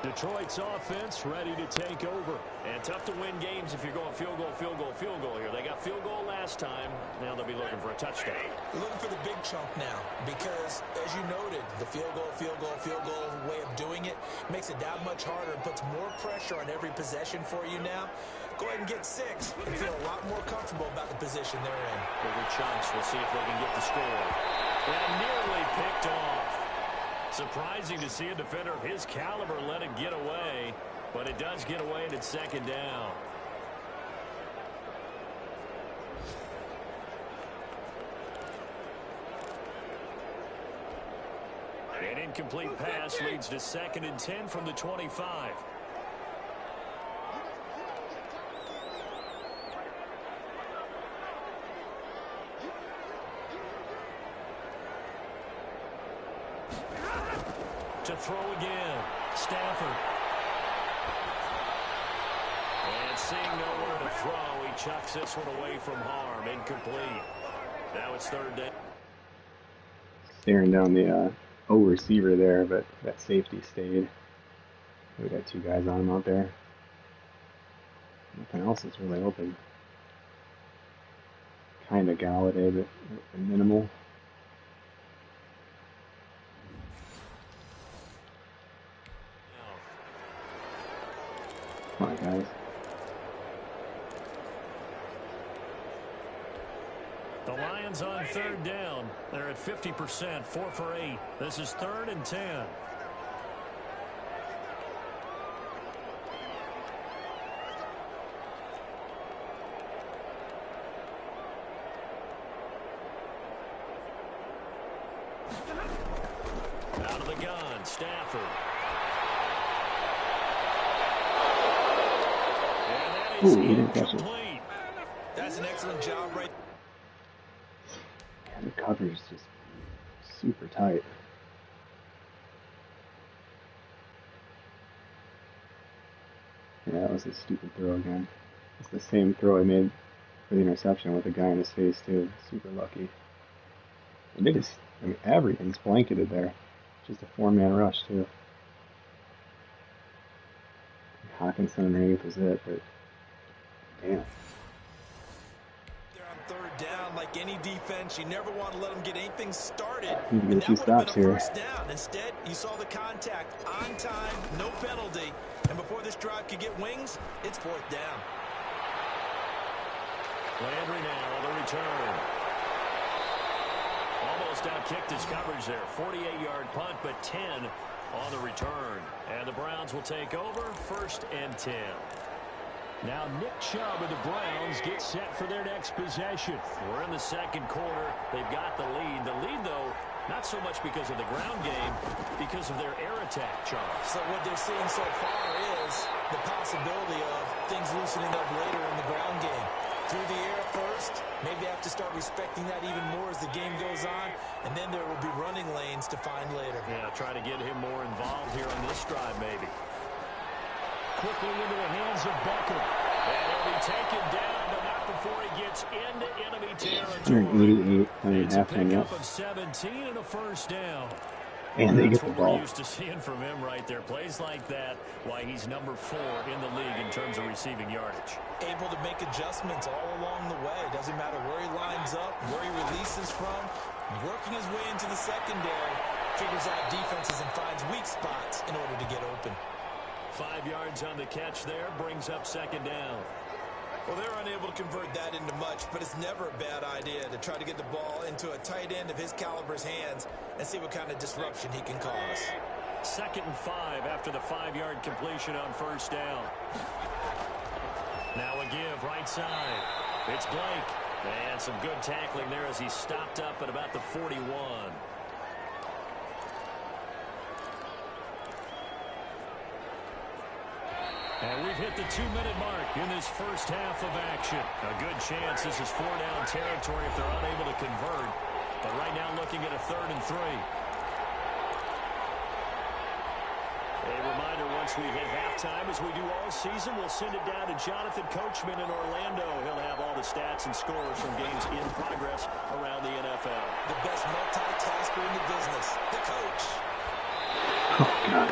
Detroit's offense ready to take over. And tough to win games if you're going field goal, field goal, field goal here. They got field goal last time. Now they'll be looking for a touchdown. They're looking for the big chunk now because, as you noted, the field goal way of doing it makes it that much harder and puts more pressure on every possession for you now. Go ahead and get 6 and feel a lot more comfortable about the position they're in. Bigger chunks. We'll see if they can get the score. And nearly picked off. Surprising to see a defender of his caliber let it get away, but it does get away and it's 2nd down. An incomplete pass leads to 2nd and 10 from the 25. To throw again, Stafford. And seeing nowhere to throw, he chucks this one away from harm, incomplete. Now it's 3rd down. Staring down the O receiver there, but that safety stayed. We got 2 guys on him out there. Nothing else is really open. Kind of Galladay, but minimal. Come on, guys. Lions on third down. They're at 50%, 4 for 8. This is 3rd and 10. Out of the gun, Stafford. And that is incomplete. That's an excellent job right. Yeah, the coverage is just super tight. Yeah, that was a stupid throw again. It's the same throw I made for the interception with a guy in his face too. Super lucky. And they just, I mean, everything's blanketed there. Just a 4-man rush too. Hawkinson underneath was it, but damn. They're on third down. Like any defense, you never want to let them get anything started. Need to And get a few that would have stops been a here. first down. Instead, you saw the contact on time, no penalty. And before this drive could get wings, it's 4th down. Landry now on the return. Almost outkicked his coverage there. 48-yard punt, but 10 on the return. And the Browns will take over, 1st and 10. Now Nick Chubb of the Browns gets set for their next possession. We're in the second quarter. They've got the lead. The lead, though, not so much because of the ground game, because of their air attack, Charles. So what they're seeing so far is the possibility of things loosening up later in the ground game. Through the air first, maybe have to start respecting that even more as the game goes on, and then there will be running lanes to find later. Yeah, try to get him more involved here on this drive, maybe. Quickly into the hands of Beckham. And he'll be taken down, but not before he gets into enemy territory. 188 It's a halftime, pickup yes. of 17 and a first down. And they That's get the what we're ball. used to seeing from him right there. Plays like that, why he's number 4 in the league in terms of receiving yardage. Able to make adjustments all along the way. Doesn't matter where he lines up, where he releases from. Working his way into the secondary. Figures out defenses and finds weak spots in order to get open. 5 yards on the catch there, brings up 2nd down. Well, they're unable to convert that into much, but it's never a bad idea to try to get the ball into a tight end of his caliber's hands and see what kind of disruption he can cause. 2nd and 5 after the 5-yard completion on 1st down. Now a give right side. It's Blake. And some good tackling there as he stopped up at about the 41. And we've hit the 2-minute mark in this first half of action. A good chance this is 4-down territory if they're unable to convert. But right now looking at a 3rd and 3. A reminder, once we hit halftime, as we do all season, we'll send it down to Jonathan Coachman in Orlando. He'll have all the stats and scores from games in progress around the NFL. The best multitasker in the business, the coach. Oh, God.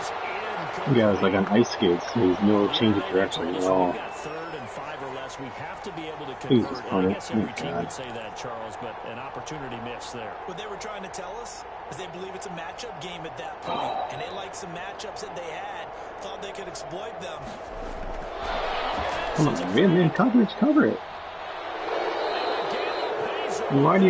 You guys like on ice skates. There's no change of direction at all. We got 3rd and 5 or less. We have to be able to Jesus, convert. And I guess every thank team God. would say that, Charles, but an opportunity missed there. What they were trying to tell us is they believe it's a matchup game at that point, and they liked some matchups that they had, thought they could exploit them. Come on, man, coverage, cover it. And why do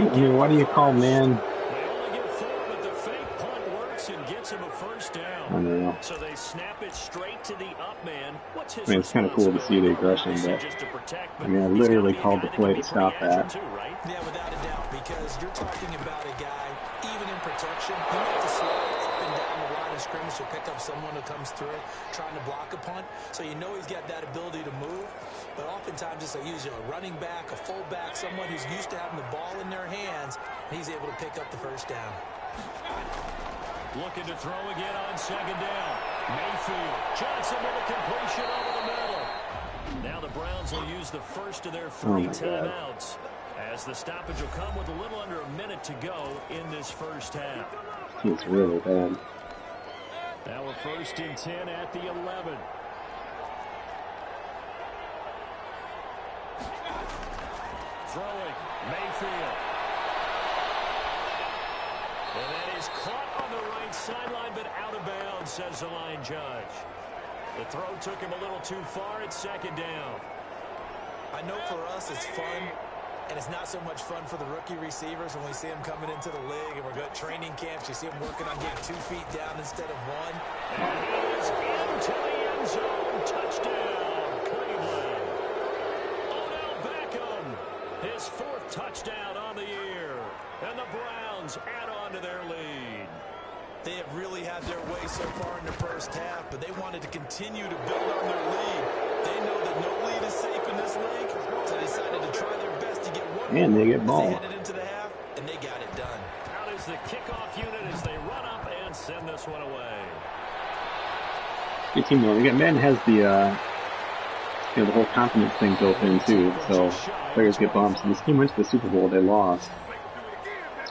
you call man? They only get 4, but the fake punt works and gets him a first down. Unreal. So they snap it straight to the up man. What's his I mean, it's kind of cool to see the aggression, but just to protect, I mean, I he's literally gotta be a called guy the play can to be pretty stop that. agile too, right? Yeah, without a doubt, because you're talking about a guy, even in protection, he makes the slide up and down the line of scrimmage to pick up someone who comes through trying to block a punt. So you know he's got that ability to move. But oftentimes it's usually a running back, a fullback, someone who's used to having the ball in their hands, and he's able to pick up the first down. Looking to throw again on 2nd down. Mayfield. Johnson with a completion over the middle. Now the Browns will use the first of their 3 timeouts, as the stoppage will come with a little under a minute to go in this first half. It's really bad. Now we're 1st and 10 at the 11. Throwing. Mayfield. And that is caught on the right sideline, but out of bounds, says the line judge. The throw took him a little too far at 2nd down. I know for us it's fun And it's not so much fun for the rookie receivers when we see them coming into the league and we're going to training camps. You see them working on getting 2 feet down instead of 1. And he is into the end zone. Touchdown, Cleveland. Odell Beckham, his 4th touchdown on the year. And the Browns add on to their lead. They have really had their way so far in the first half, but they wanted to continue to build on their lead. They know that no lead is safe in this league, so they decided to try their best to get one. And they get ball. They headed into the half, and they got it done. Out is the kickoff unit as they run up and send this one away. Good team though. Again, Madden has the the whole confidence thing built in too, so players get bumps. And this team went to the Super Bowl, they lost.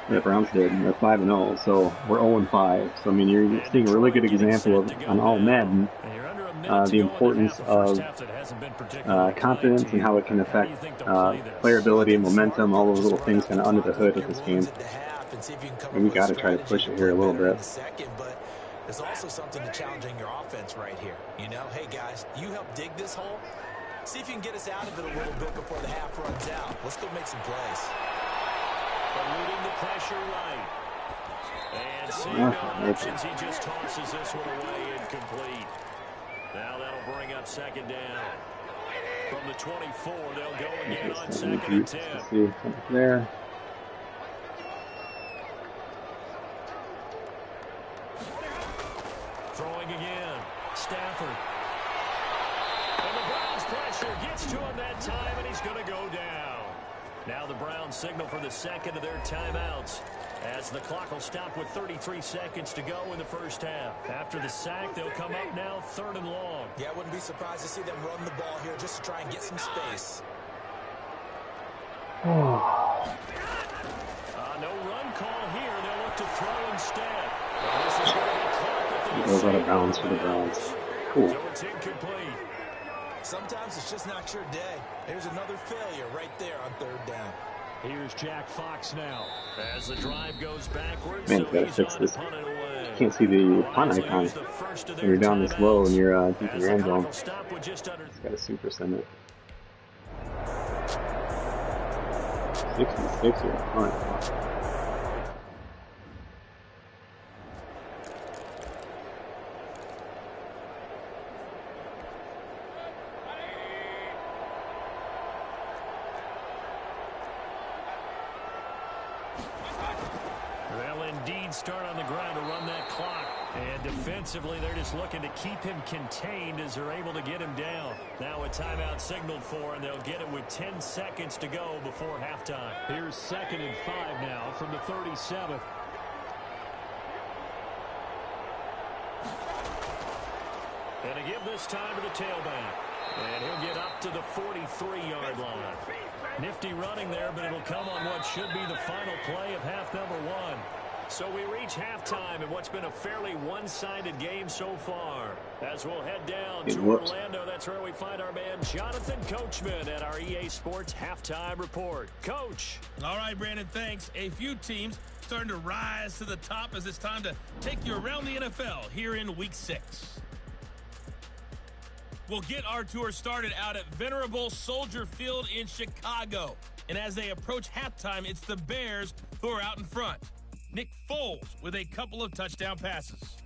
The Browns did, and they're 5-0, so we're 0-5. So I mean, you're seeing a really good example of on All-Madden the importance of confidence and how it can affect player ability, momentum, all those little things kind of under the hood of this game. And we got to try to push it here a little bit. There's also something to challenging your offense right here. You know, hey guys, you help dig this hole. See if you can get us out of it a little bit before the half runs out. Let's go make some plays. Eluding the pressure right. And seeing no options, he just tosses this one away incomplete. Now that'll bring up 2nd down. From the 24, they'll go again on 2nd and 10. See something there. Throwing again. Stafford. And the Browns pressure gets to him that time, and he's going to go down. Now the Browns signal for the 2nd of their timeouts as the clock will stop with 33 seconds to go in the first half. After the sack, they'll come up now 3rd and long. Yeah, I wouldn't be surprised to see them run the ball here just to try and get some space. No run call here. They'll look to throw instead. This is going to be caught at the Goes out of bounds for the Browns. Cool. So it's incomplete. Sometimes it's just not your day. There's another failure right there on 3rd down. Here's Jack Fox now as the drive goes backwards. Man, you gotta fix this. You can't see the punt icon when you're down this low and you're deep in your end zone. It's got a super send it. 66 or punt. Start on the ground to run that clock. And defensively, they're just looking to keep him contained as they're able to get him down. Now a timeout signaled for, and they'll get it with 10 seconds to go before halftime. Here's 2nd and 5 now from the 37. And a give this time to the tailback. And he'll get up to the 43-yard line. Nifty running there, but it'll come on what should be the final play of half number 1. So we reach halftime in what's been a fairly one-sided game so far. As we'll head down to Orlando, that's where we find our man Jonathan Coachman at our EA Sports Halftime Report. Coach. All right, Brandon, thanks. A few teams starting to rise to the top as it's time to take you around the NFL here in Week 6. We'll get our tour started out at venerable Soldier Field in Chicago. And as they approach halftime, it's the Bears who are out in front. Nick Foles with a couple of touchdown passes.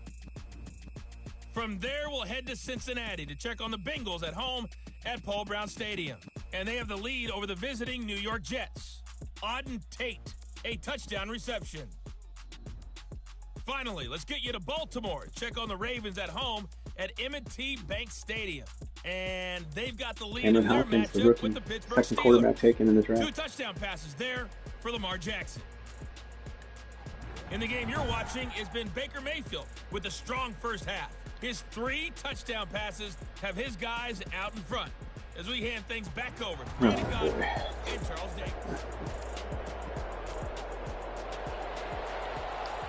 From there, we'll head to Cincinnati to check on the Bengals at home at Paul Brown Stadium. And they have the lead over the visiting New York Jets. Auden Tate, a touchdown reception. Finally, let's get you to Baltimore. Check on the Ravens at home at M&T Bank Stadium. And they've got the lead in their matchup with the Pittsburgh second quarterback taken in the draft. 2 touchdown passes there for Lamar Jackson. In the game you're watching has been Baker Mayfield with a strong first half. His 3 touchdown passes have his guys out in front. As we hand things back over to Brady Godwin and Charles Davis.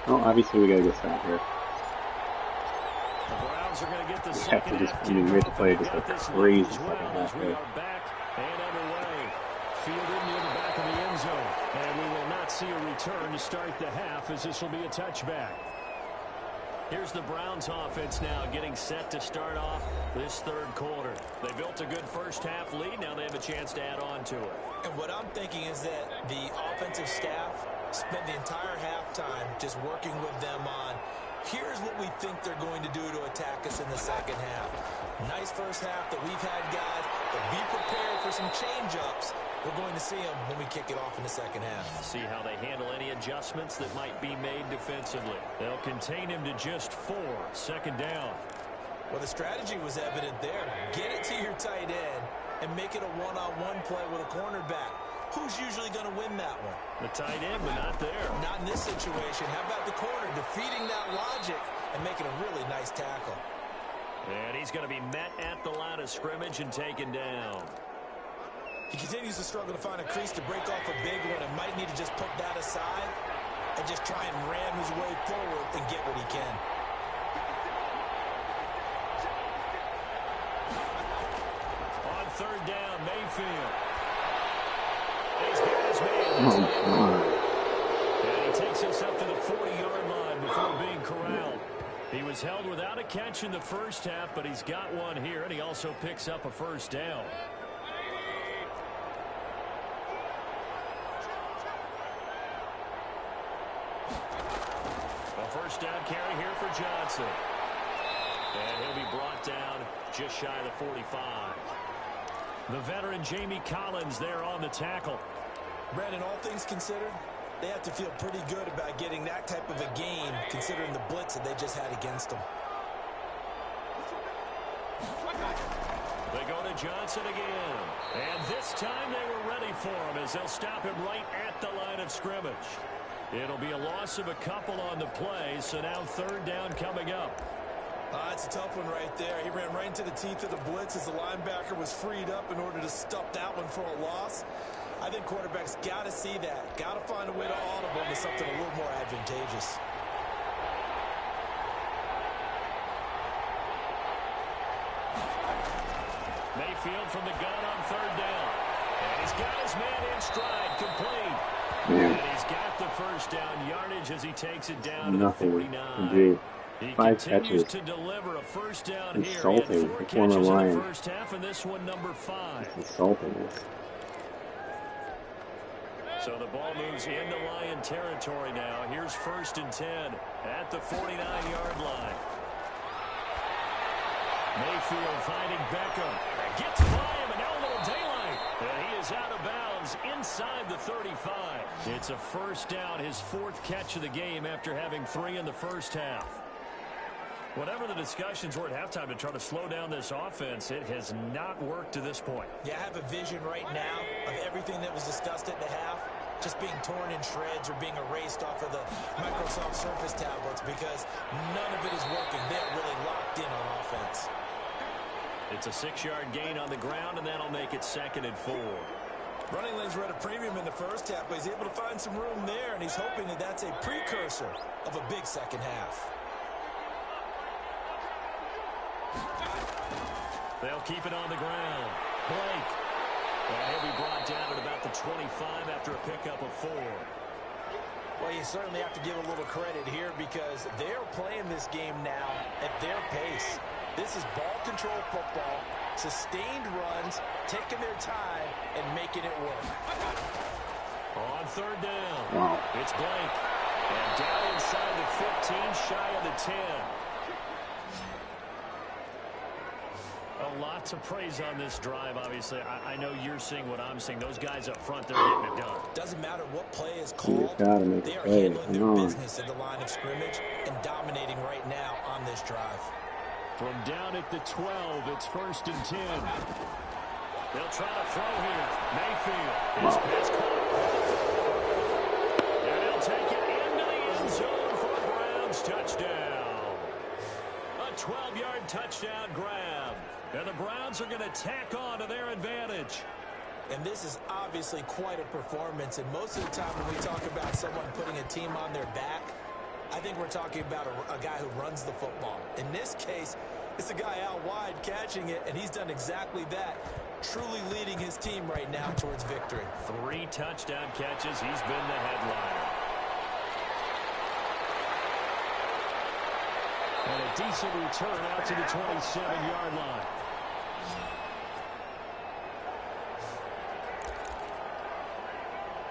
Well, obviously we gotta get stopped here. The Browns are going to get the We have to just, we have to play just a crazy second half we here. are back and underway. Fielded near the back of the end zone. And we will not see a return to start the half as this will be a touchback. Here's the Browns offense now getting set to start off this third quarter. They built a good first half lead. Now they have a chance to add on to it. And what I'm thinking is that the offensive staff spent the entire halftime just working with them on, here's what we think they're going to do to attack us in the second half. Nice first half that we've had, guys, but be prepared for some change-ups. We're going to see them when we kick it off in the second half. See how they handle any adjustments that might be made defensively. They'll contain him to just 4. Second down. Well, the strategy was evident there. Get it to your tight end and make it a one-on-one play with a cornerback. Who's usually going to win that one? The tight end, but not there. Not in this situation. How about the corner defeating that logic and making a really nice tackle? And he's going to be met at the line of scrimmage and taken down. He continues to struggle to find a crease to break off a big one and might need to just put that aside and just try and ram his way forward and get what he can. On third down, Mayfield. He's got his man. And he takes us up to the 40-yard line before being corralled. He was held without a catch in the first half, but he's got one here, and he also picks up a first down. A first down carry here for Johnson. And he'll be brought down just shy of the 45. The veteran Jamie Collins there on the tackle. Brandon, all things considered, they have to feel pretty good about getting that type of a game considering the blitz that they just had against them. They go to Johnson again. And this time they were ready for him as they'll stop him right at the line of scrimmage. It'll be a loss of a couple on the play, so now third down coming up. That's a tough one right there. He ran right into the teeth of the blitz as the linebacker was freed up in order to stop that one for a loss. I think quarterbacks got to see that. Got to find a way to audible into something a little more advantageous. Mayfield from the gun on third down. And he's got his man in stride, complete. Man. And he's got the first down yardage as he takes it down Nothing. to the 49. Indeed. He 5 continues catches. to deliver a first down here. Insulting. He had 4 The former catches in Lion. the first half, and this one number 5. Insulting. So the ball moves into Lion territory now. Here's 1st and 10 at the 49-yard line. Mayfield finding Beckham. Gets by him, and now a little daylight. And he is out of bounds inside the 35. It's a first down, his 4th catch of the game after having 3 in the first half. Whatever the discussions were at halftime to try to slow down this offense, it has not worked to this point. Yeah, I have a vision right now of everything that was discussed at the half just being torn in shreds or being erased off of the Microsoft Surface tablets because none of it is working. They're really locked in on offense. It's a 6-yard gain on the ground, and that'll make it 2nd and 4. Running lanes were at a premium in the first half, but he's able to find some room there, and he's hoping that that's a precursor of a big second half. They'll keep it on the ground. Blake. And he'll be brought down at about the 25 after a pickup of 4. Well, you certainly have to give a little credit here because they're playing this game now at their pace. This is ball control football, sustained runs, taking their time, and making it work. On third down, Wow. it's Blake. And down inside the 15, shy of the 10. A lot to praise on this drive, obviously. I know you're seeing what I'm seeing. Those guys up front, they're getting it done. Doesn't matter what play is You called. just gotta make They a are play. handling their Come on. business at the line of scrimmage and dominating right now on this drive. From down at the 12, it's 1st and 10. They'll try to throw here. Mayfield. His pass caught. And they'll take it into the end zone for a Browns touchdown. A 12-yard touchdown grab. And the Browns are going to tack on to their advantage. And this is obviously quite a performance. And most of the time when we talk about someone putting a team on their back, I think we're talking about a guy who runs the football. In this case, it's a guy out wide catching it, and he's done exactly that, truly leading his team right now towards victory. 3 touchdown catches. He's been the headliner. And a decent return out to the 27-yard line.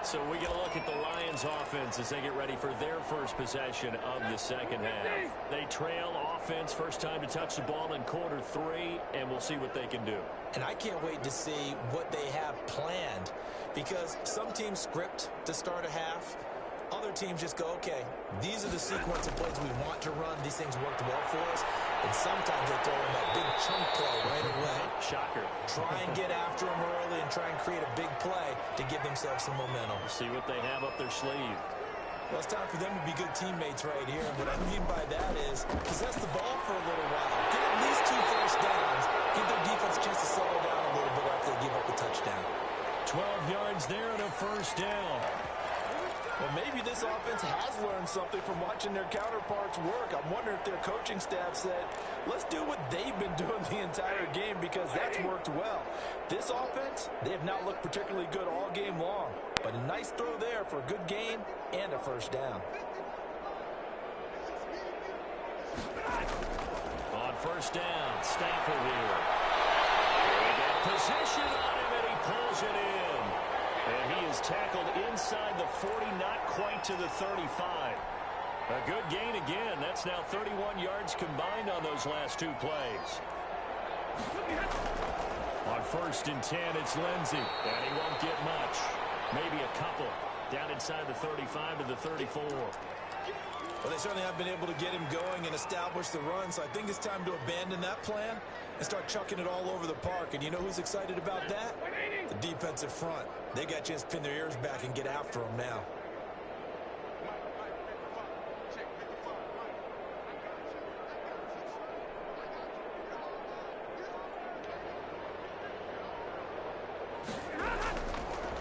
So we get a look at the Lions offense as they get ready for their first possession of the second half. They trail offense, first time to touch the ball in quarter 3, and we'll see what they can do. And I can't wait to see what they have planned, because some teams script to start a half. Other teams just go, okay, these are the sequence of plays we want to run. These things worked well for us. And sometimes they throw in that big chunk play right away. Shocker. Try and get after them early and try and create a big play to give themselves some momentum. See what they have up their sleeve. Well, it's time for them to be good teammates right here. And what I mean by that is possess the ball for a little while. Get at least 2 first downs. Give their defense a chance to slow down a little bit after they give up the touchdown. 12 yards there and a first down. Well, maybe this offense has learned something from watching their counterparts work. I'm wondering if their coaching staff said, let's do what they've been doing the entire game, because that's worked well. This offense, they have not looked particularly good all game long. But a nice throw there for a good gain and a first down. On first down, Stafford here. They got possession on him, and he pulls it in. And he is tackled inside the 40, not quite to the 35. A good gain again. That's now 31 yards combined on those last 2 plays. On first and 10, it's Lindsey, and he won't get much. Maybe a couple. Down inside the 35 to the 34. Well, they certainly have been able to get him going and establish the run, so I think it's time to abandon that plan and start chucking it all over the park. And you know who's excited about that? The defensive front. They got a chance to pin their ears back and get after him now.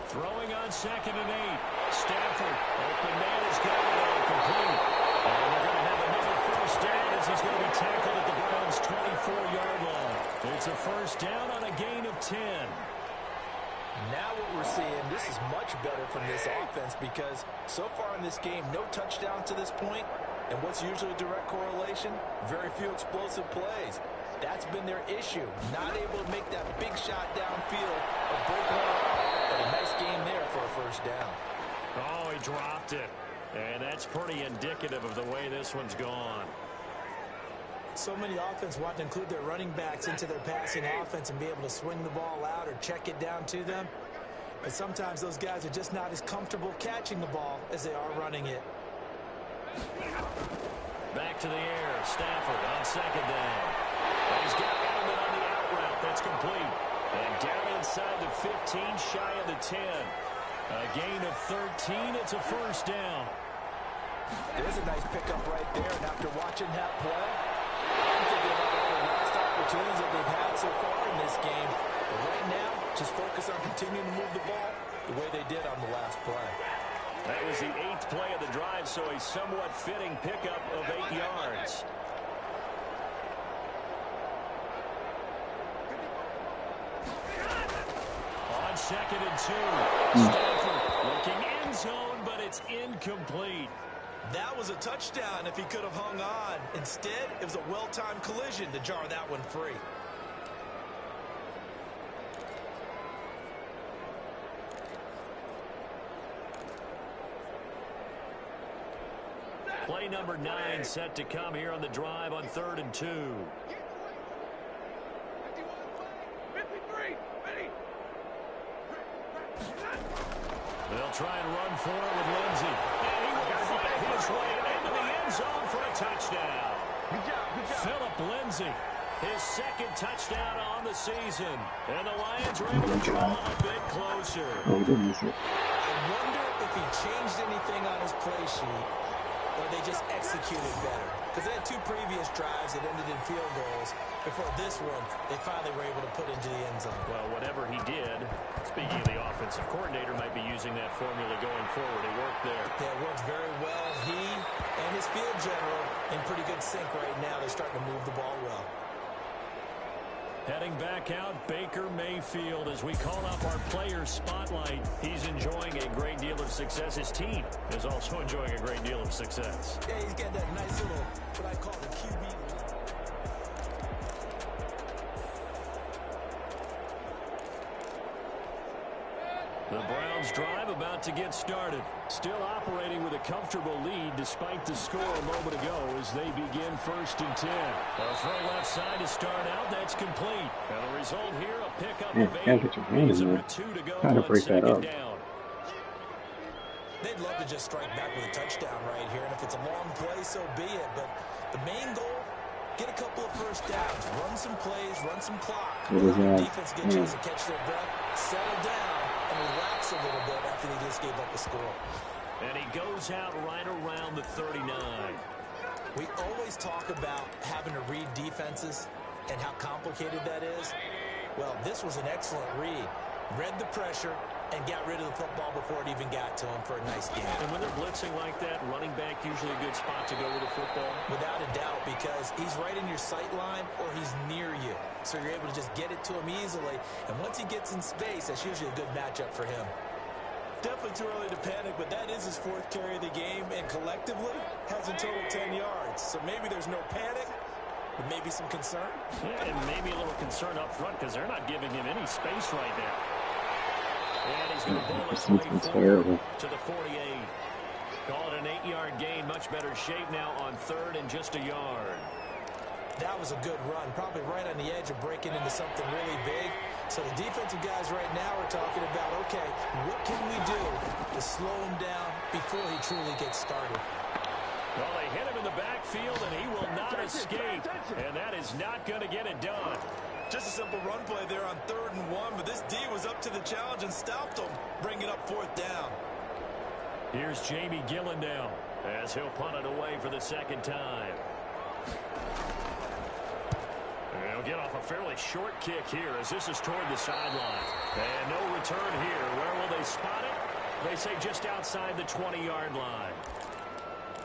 Throwing on second and 8. Stafford, open man is got it complete. And they're going to have another first down as he's going to be tackled at the Browns' 24-yard line. It's a first down on a gain of 10. Now what we're seeing, this is much better from this offense, because so far in this game, no touchdowns to this point. And what's usually a direct correlation? Very few explosive plays. That's been their issue. Not able to make that big shot downfield or break one off. But a nice game there for a first down. Oh, he dropped it. And that's pretty indicative of the way this one's gone. So many offense want to include their running backs into their passing offense and be able to swing the ball out or check it down to them. But sometimes those guys are just not as comfortable catching the ball as they are running it. Back to the air. Stafford on second down. And he's got Edelman on the out route. That's complete. And down inside the 15, shy of the 10. A gain of 13. It's a first down. There's a nice pickup right there. And after watching that play, I'm thinking about all the last opportunities that they've had so far in this game. But right now, just focus on continuing to move the ball the way they did on the last play. That was the 8th play of the drive, so a somewhat fitting pickup of 8 yards. On second and 2, Stafford looking end zone, but it's incomplete. That was a touchdown if he could have hung on. Instead, it was a well-timed collision to jar that one free. Play number 9 set to come here on the drive on 3rd and 2. They'll try and run for it with Lindsey. And he will fight his way into the end zone for a touchdown. Philip Lindsey, his 2nd touchdown on the season. And the Lions are able to draw a bit closer. I wonder if he changed anything on his play sheet, or they just executed better. Because they had 2 previous drives that ended in field goals. Before this one, they finally were able to put into the end zone. Well, whatever he did, speaking of the offensive coordinator, might be using that formula going forward. It worked there. Yeah, it worked very well. He and his field general in pretty good sync right now. They're starting to move the ball well. Heading back out, Baker Mayfield, as we call up our player spotlight. He's enjoying a great deal of success. His team is also enjoying a great deal of success. Yeah, he's got that nice little, what I call the QB. The Browns drive about to get started. Still operating with a comfortable lead despite the score a moment ago as they begin 1st and 10. A throw left side to start out. That's complete. And the result here, a pickup of 8. Get your hand in there. 2 to go Trying to on break that up. 2nd down. They'd love to just strike back with a touchdown right here. And if it's a long play, so be it. But the main goal, get a couple of first downs. Run some plays, run some clock. What is that? Defense get a chance to catch their breath, settle down, and relax a little bit after they just gave up a score. And he goes out right around the 39. We always talk about having to read defenses and how complicated that is. Well, this was an excellent read. Read the pressure and got rid of the football before it even got to him for a nice game. And when they're blitzing like that, running back usually a good spot to go with the football. Without a doubt, because he's right in your sight line or he's near you. So you're able to just get it to him easily. And once he gets in space, that's usually a good matchup for him. Definitely too early to panic, but that is his 4th carry of the game, and collectively has a total 10 yards. So maybe there's no panic, but maybe some concern. Yeah, and maybe a little concern up front because they're not giving him any space right now. And he's going to pull his way forward to the 48. Call it an 8-yard gain. Much better shape now on 3rd and just a yard. That was a good run, probably right on the edge of breaking into something really big. So the defensive guys right now are talking about, okay, what can we do to slow him down before he truly gets started? Well, they hit him in the backfield, and he will not escape. And that is not going to get it done. Just a simple run play there on 3rd and 1, but this D was up to the challenge and stopped him, bringing up 4th down. Here's Jamie Gillen now as he'll punt it away for the 2nd time. He'll get off a fairly short kick here as this is toward the sideline. And no return here. Where will they spot it? They say just outside the 20-yard line.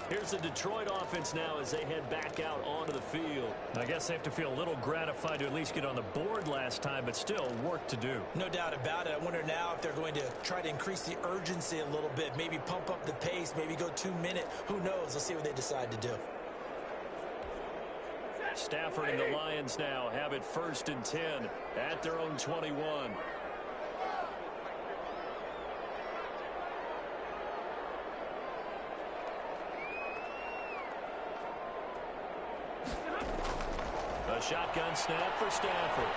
Here's the Detroit offense now as they head back out onto the field. I guess they have to feel a little gratified to at least get on the board last time, but still work to do. No doubt about it. I wonder now if they're going to try to increase the urgency a little bit, maybe pump up the pace, maybe go 2-minute. Who knows? Let's see what they decide to do. Stafford and the Lions now have it 1st and 10 at their own 21. A shotgun snap for Stafford.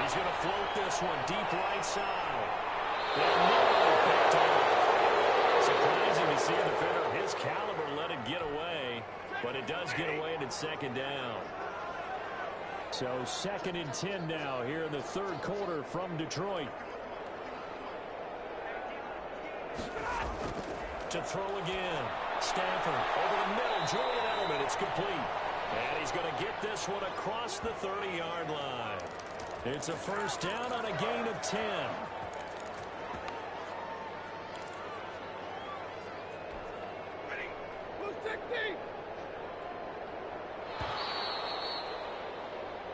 He's going to float this one deep right side. And nearly picked off. Surprising to see a defender of his caliber let it get away, but it does get away and it's 2nd down. So 2nd and 10 now here in the 3rd quarter from Detroit. To throw again. Stafford over the middle. Julian Edelman. It's complete. And he's going to get this one across the 30-yard line. It's a 1st down on a gain of 10.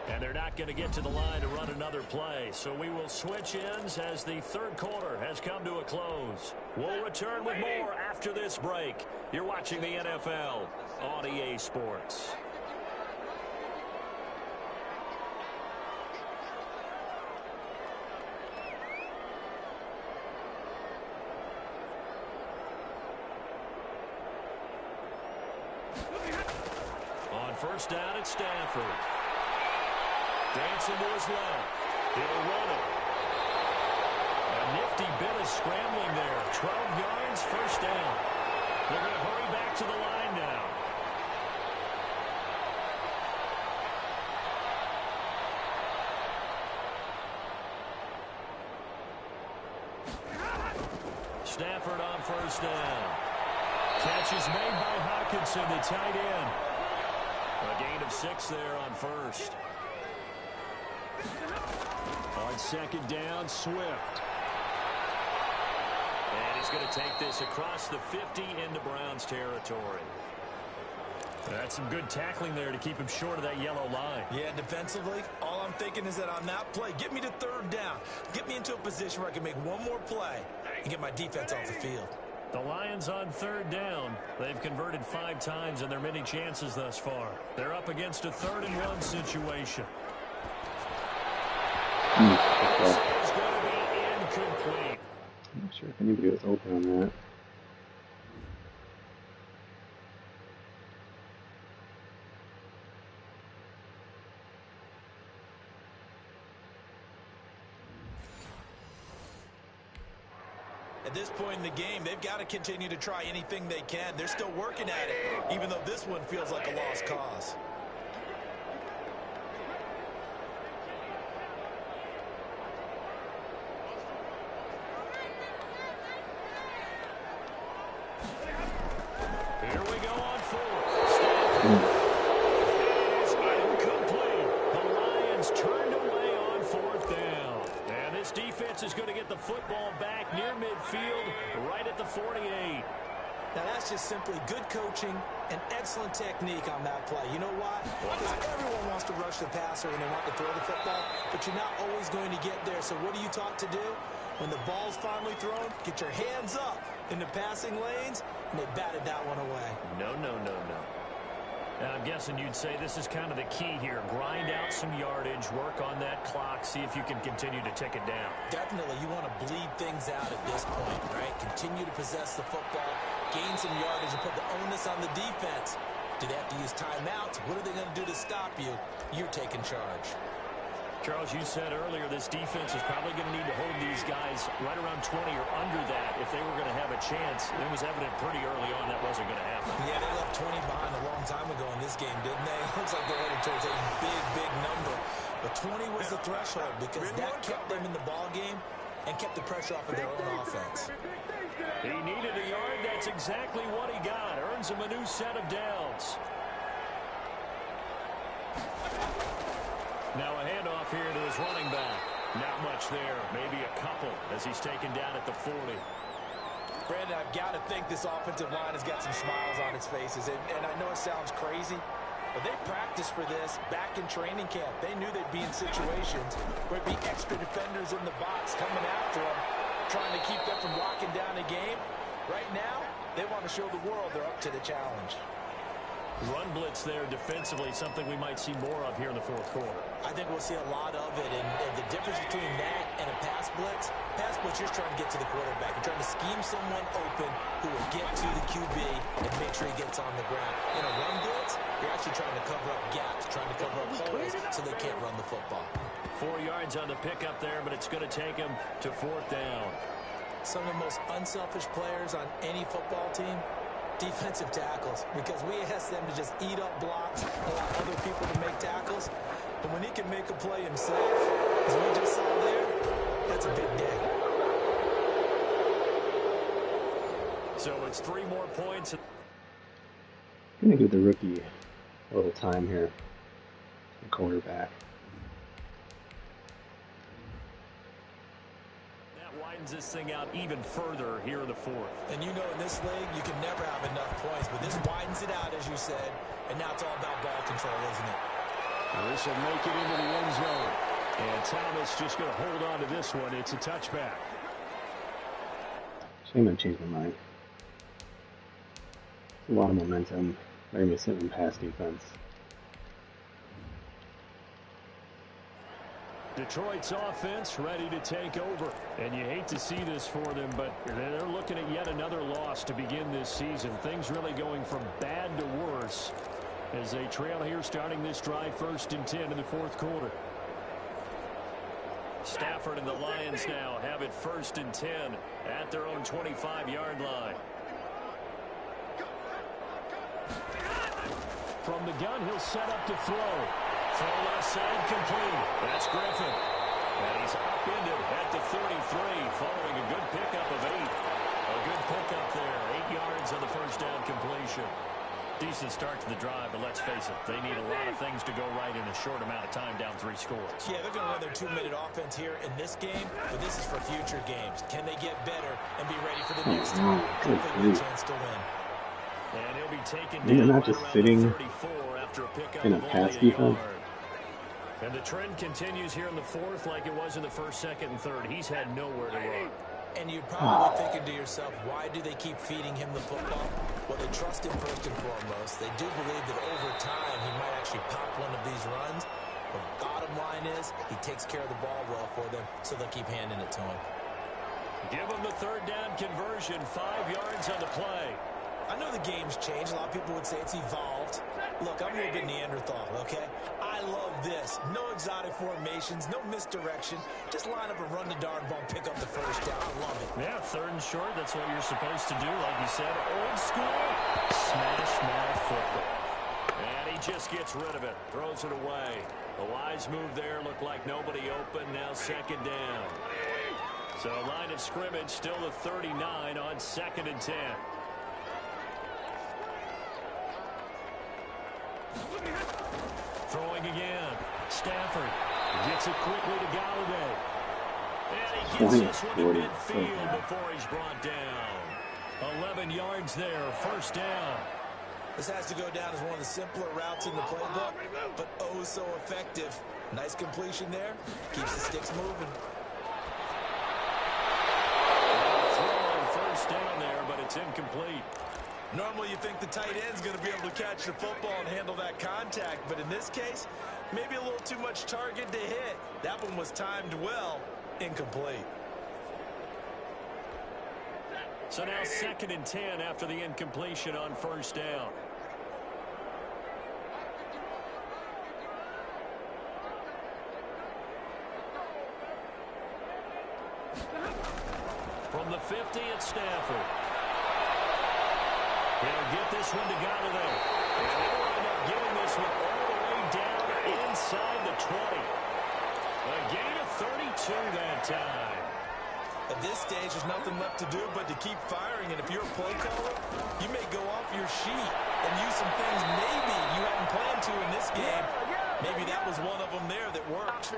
And they're not going to get to the line to run another play. So we will switch ends as the 3rd quarter has come to a close. We'll return with more after this break. You're watching the NFL on EA Sports. On 1st down, it's Stafford. Dancing to his left. He'll run it. A nifty bit of scrambling there. 12 yards, 1st down. They're going to hurry back to the line now. Stafford on 1st down. Catch is made by Hockenson, the tight end. A gain of 6 there on 1st. On 2nd down, Swift. And he's going to take this across the 50 into Browns territory. That's some good tackling there to keep him short of that yellow line. Yeah, defensively, all I'm I'm thinking is that on that play, get me to third down. Get me into a position where I can make one more play and get my defense off the field. The Lions on third down. They've converted 5 times in their many chances thus far. They're up against a 3rd and 1 situation. This is going to be incomplete. I'm not sure if anybody was open on that. At this point in the game, they've got to continue to try anything they can. They're still working at it, even though this one feels like a lost cause. Here we go on 4th. It's incomplete. The Lions turned away on 4th down. And this defense is going to get the football back near midfield, right at the 48. Now, that's just simply good coaching and excellent technique on that play. You know why? Because everyone wants to rush the passer when they want to throw the football, but you're not always going to get there. So what are you taught to do? When the ball's finally thrown, get your hands up in the passing lanes, and they batted that one away. No. Now, I'm guessing you'd say this is kind of the key here. Grind out some yardage, work on that clock, see if you can continue to tick it down. Definitely, you want to bleed things out at this point, right? Continue to possess the football, gain some yardage, and put the onus on the defense. Do they have to use timeouts? What are they going to do to stop you? You're taking charge. Charles, you said earlier this defense is probably going to need to hold these guys right around 20 or under that if they were going to have a chance. It was evident pretty early on that wasn't going to happen. Yeah, they left 20 behind a long time ago in this game, didn't they? It looks like they're headed towards a big number. But 20 was the threshold because that kept them in the ball game and kept the pressure off of their own offense. He needed a yard. That's exactly what he got. Earns him a new set of downs. Now a handoff here to his running back. Not much there. Maybe a couple as he's taken down at the 40. Brandon, I've got to think this offensive line has got some smiles on its faces. And I know it sounds crazy, but they practiced for this back in training camp. They knew they'd be in situations where it'd be extra defenders in the box coming after them, trying to keep them from locking down a game. Right now, they want to show the world they're up to the challenge. Run blitz there defensively, something we might see more of here in the 4th quarter. I think we'll see a lot of it, and the difference between that and a pass blitz, you're trying to get to the quarterback. You're trying to scheme someone open who will get to the QB and make sure he gets on the ground. In a run blitz, you're actually trying to cover up gaps, trying to cover up holes so they can't run the football. 4 yards on the pickup there, but it's going to take him to 4th down. Some of the most unselfish players on any football team, defensive tackles, because we ask them to just eat up blocks, allow other people to make tackles. But when he can make a play himself, as we just saw there, that's a big day. So it's 3 more points. I'm going to give the rookie a little time here, the quarterback. This thing out even further here in the 4th. And you know in this league, you can never have enough points, but this widens it out, as you said, and now it's all about ball control, isn't it? Well, this will make it into the end zone. And Thomas just going to hold on to this one. It's a touchback. Shame I changed my mind. A lot of momentum. They're going to be sitting in pass defense. Detroit's offense ready to take over. And you hate to see this for them, but they're looking at yet another loss to begin this season. Things really going from bad to worse as they trail here starting this drive 1st and 10 in the 4th quarter. Stafford and the Lions now have it 1st and 10 at their own 25-yard line. From the gun, he'll set up to throw. Throw left side complete. That's Griffin. And he's upended at the 33 following a good pickup of 8. A good pickup there. 8 yards on the 1st down completion. Decent start to the drive, but let's face it, they need a lot of things to go right in a short amount of time down 3 scores. Yeah, they're going to run their 2-minute offense here in this game, but this is for future games. Can they get better and be ready for the next time? Hopefully with a chance to win. And he'll be taken They're down not just sitting after a pickup in a of pass only defense. yard. And the trend continues here in the fourth like it was in the first, second, and third. He's had nowhere to run. And you're probably thinking to yourself, why do they keep feeding him the football? Well, they trust him first and foremost. They do believe that over time he might actually pop one of these runs. But bottom line is, he takes care of the ball well for them, so they'll keep handing it to him. Give him the third down conversion, 5 yards on the play. I know the game's changed. A lot of people would say it's evolved. Look, I'm a little bit Neanderthal, okay? I love this. No exotic formations, no misdirection. Just line up and run the darn ball, pick up the first down. I love it. Yeah, third and short, that's what you're supposed to do. Like you said, old school, smash mouth football. And he just gets rid of it, throws it away. A wise move there, looked like nobody open, now second down. So line of scrimmage, still the 39 on 2nd and 10. Throwing again. Stafford gets it quickly to Galladay. And he gets this one to midfield before he's brought down. 11 yards there, first down. This has to go down as one of the simpler routes in the playbook, but oh so effective. Nice completion there. Keeps the sticks moving. First down there, but it's incomplete. Normally you think the tight end's going to be able to catch the football and handle that contact, but in this case, maybe a little too much target to hit. That one was timed well. Incomplete. So now 2nd and 10 after the incompletion on first down. From the 50 at Stafford. He'll get this one to Galladay. And he'll end up getting this one all the way down inside the 20. A gain of 32 that time. At this stage, there's nothing left to do but to keep firing. And if you're a play caller, you may go off your sheet and use some things maybe you hadn't planned to in this game. Maybe that was one of them there that worked.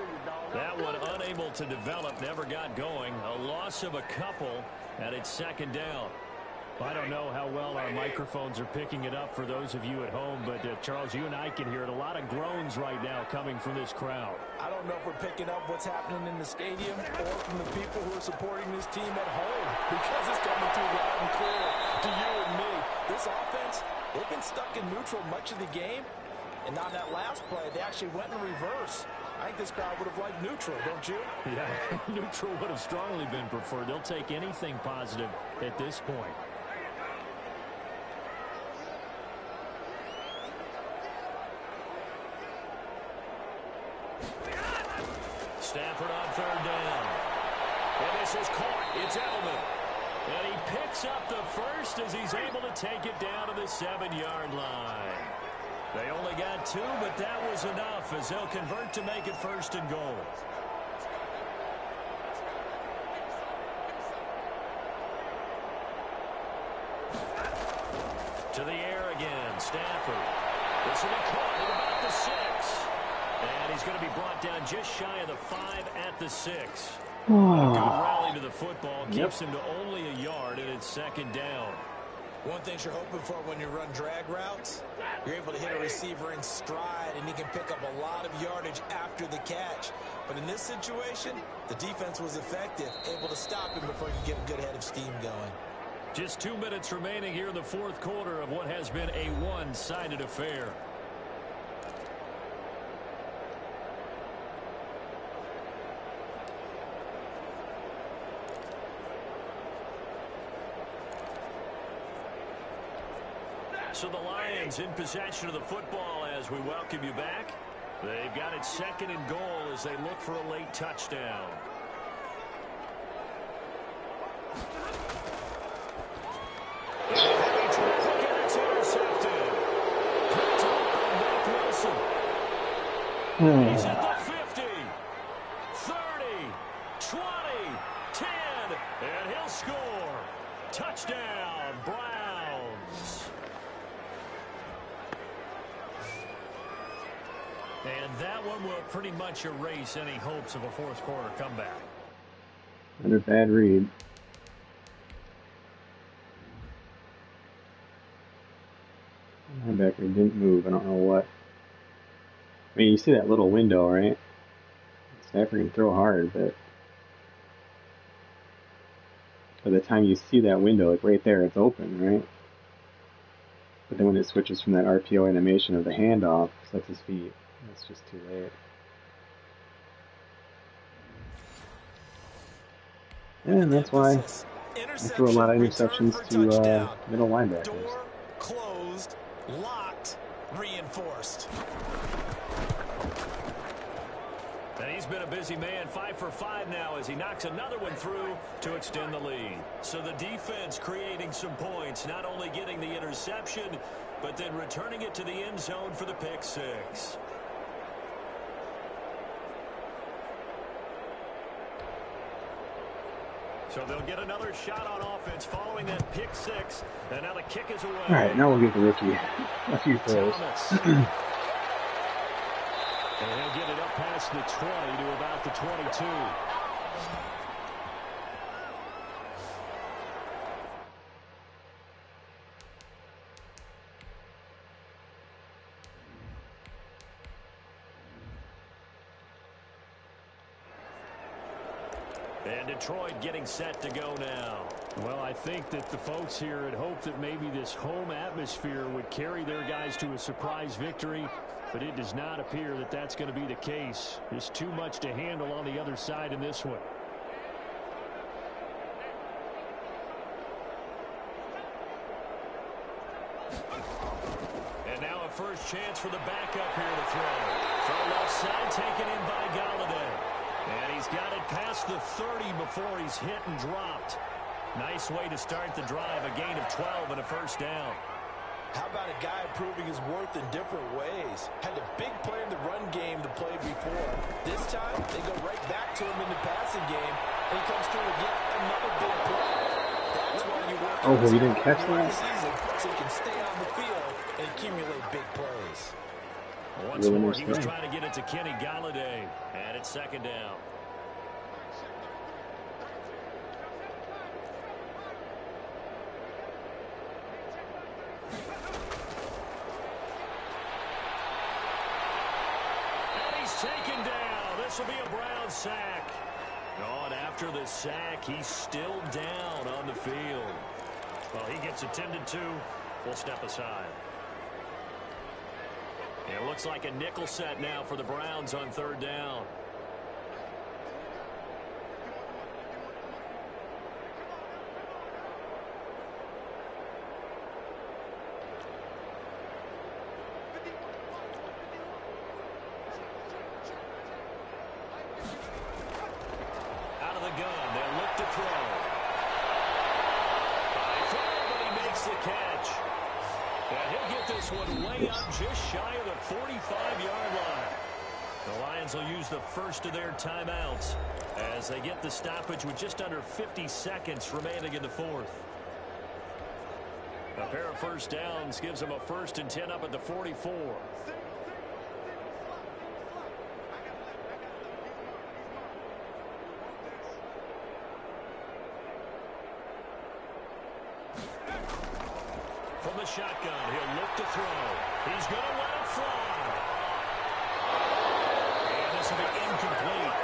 That one unable to develop, never got going. A loss of a couple, and it's second down. I don't know how well our microphones are picking it up for those of you at home, but Charles, you and I can hear it. A lot of groans right now coming from this crowd. I don't know if we're picking up what's happening in the stadium or from the people who are supporting this team at home, because it's coming through loud and clear to you and me. This offense, they've been stuck in neutral much of the game, and on that last play, they actually went in reverse. I think this crowd would have liked neutral, don't you? Yeah, neutral would have strongly been preferred. They'll take anything positive at this point. Stafford on third down. And this is caught. It's Edelman. And he picks up the first as he's able to take it down to the 7-yard line. They only got 2, but that was enough as they'll convert to make it first and goal. To the air again, Stafford. This will be caught at about the 6. And he's going to be brought down just shy of the 5 at the 6. A good rally to the football keeps him to only a yard, and it's second down. One thing you're hoping for when you run drag routes, you're able to hit a receiver in stride, and he can pick up a lot of yardage after the catch. But in this situation, the defense was effective, able to stop him before he could get a good head of steam going. Just 2 minutes remaining here in the fourth quarter of what has been a one-sided affair. So the Lions in possession of the football as we welcome you back. They've got it second and goal as they look for a late touchdown. Heavy traffic and it's intercepted. Picked up by Mike Wilson. He's at the 50, 30, 20, 10, and he'll score. Touchdown, Browns. And that one will pretty much erase any hopes of a fourth quarter comeback. Another bad read. Linebacker didn't move. I don't know what. I mean, you see that little window, right? Stafford can throw hard, but by the time you see that window, like right there, it's open, right? But then when it switches from that RPO animation of the handoff, sets his feet, it's just too late. And that's why I throw a lot of interceptions to middle linebackers. Door closed, locked, reinforced. And he's been a busy man, 5 for 5 now as he knocks another one through to extend the lead. So the defense creating some points, not only getting the interception, but then returning it to the end zone for the pick six. So they'll get another shot on offense following that pick six. And now the kick is away. All right, now we'll give the rookie a few throws. And he'll get it up past the 20 to about the 22. And Detroit getting set to go now. Well, I think that the folks here had hoped that maybe this home atmosphere would carry their guys to a surprise victory, but it does not appear that that's going to be the case. There's too much to handle on the other side in this one. And now a first chance for the backup here to throw. From left side, taken in by Galladay. And he's got it past the 30 before he's hit and dropped. Nice way to start the drive, a gain of 12 and a first down. How about a guy proving his worth in different ways? Had a big play in the run game to play before. This time, they go right back to him in the passing game, and he comes through with yet another big play. That's why you work Oh, well, you didn't catch that? season, so you can stay on the field and accumulate big plays. Once more, he was trying to get it to Kenny Galladay, and it's second down. Taken down. This will be a Brown sack. Oh, and after the sack, he's still down on the field. Well, he gets attended to. We'll step aside. It looks like a nickel set now for the Browns on third down. Just shy of the 45-yard line. The Lions will use the first of their timeouts as they get the stoppage with just under 50 seconds remaining in the fourth. A pair of first downs gives them a 1st and 10 up at the 44. From the shotgun, he'll look to throw. He's going to let it fly. And this will be incomplete.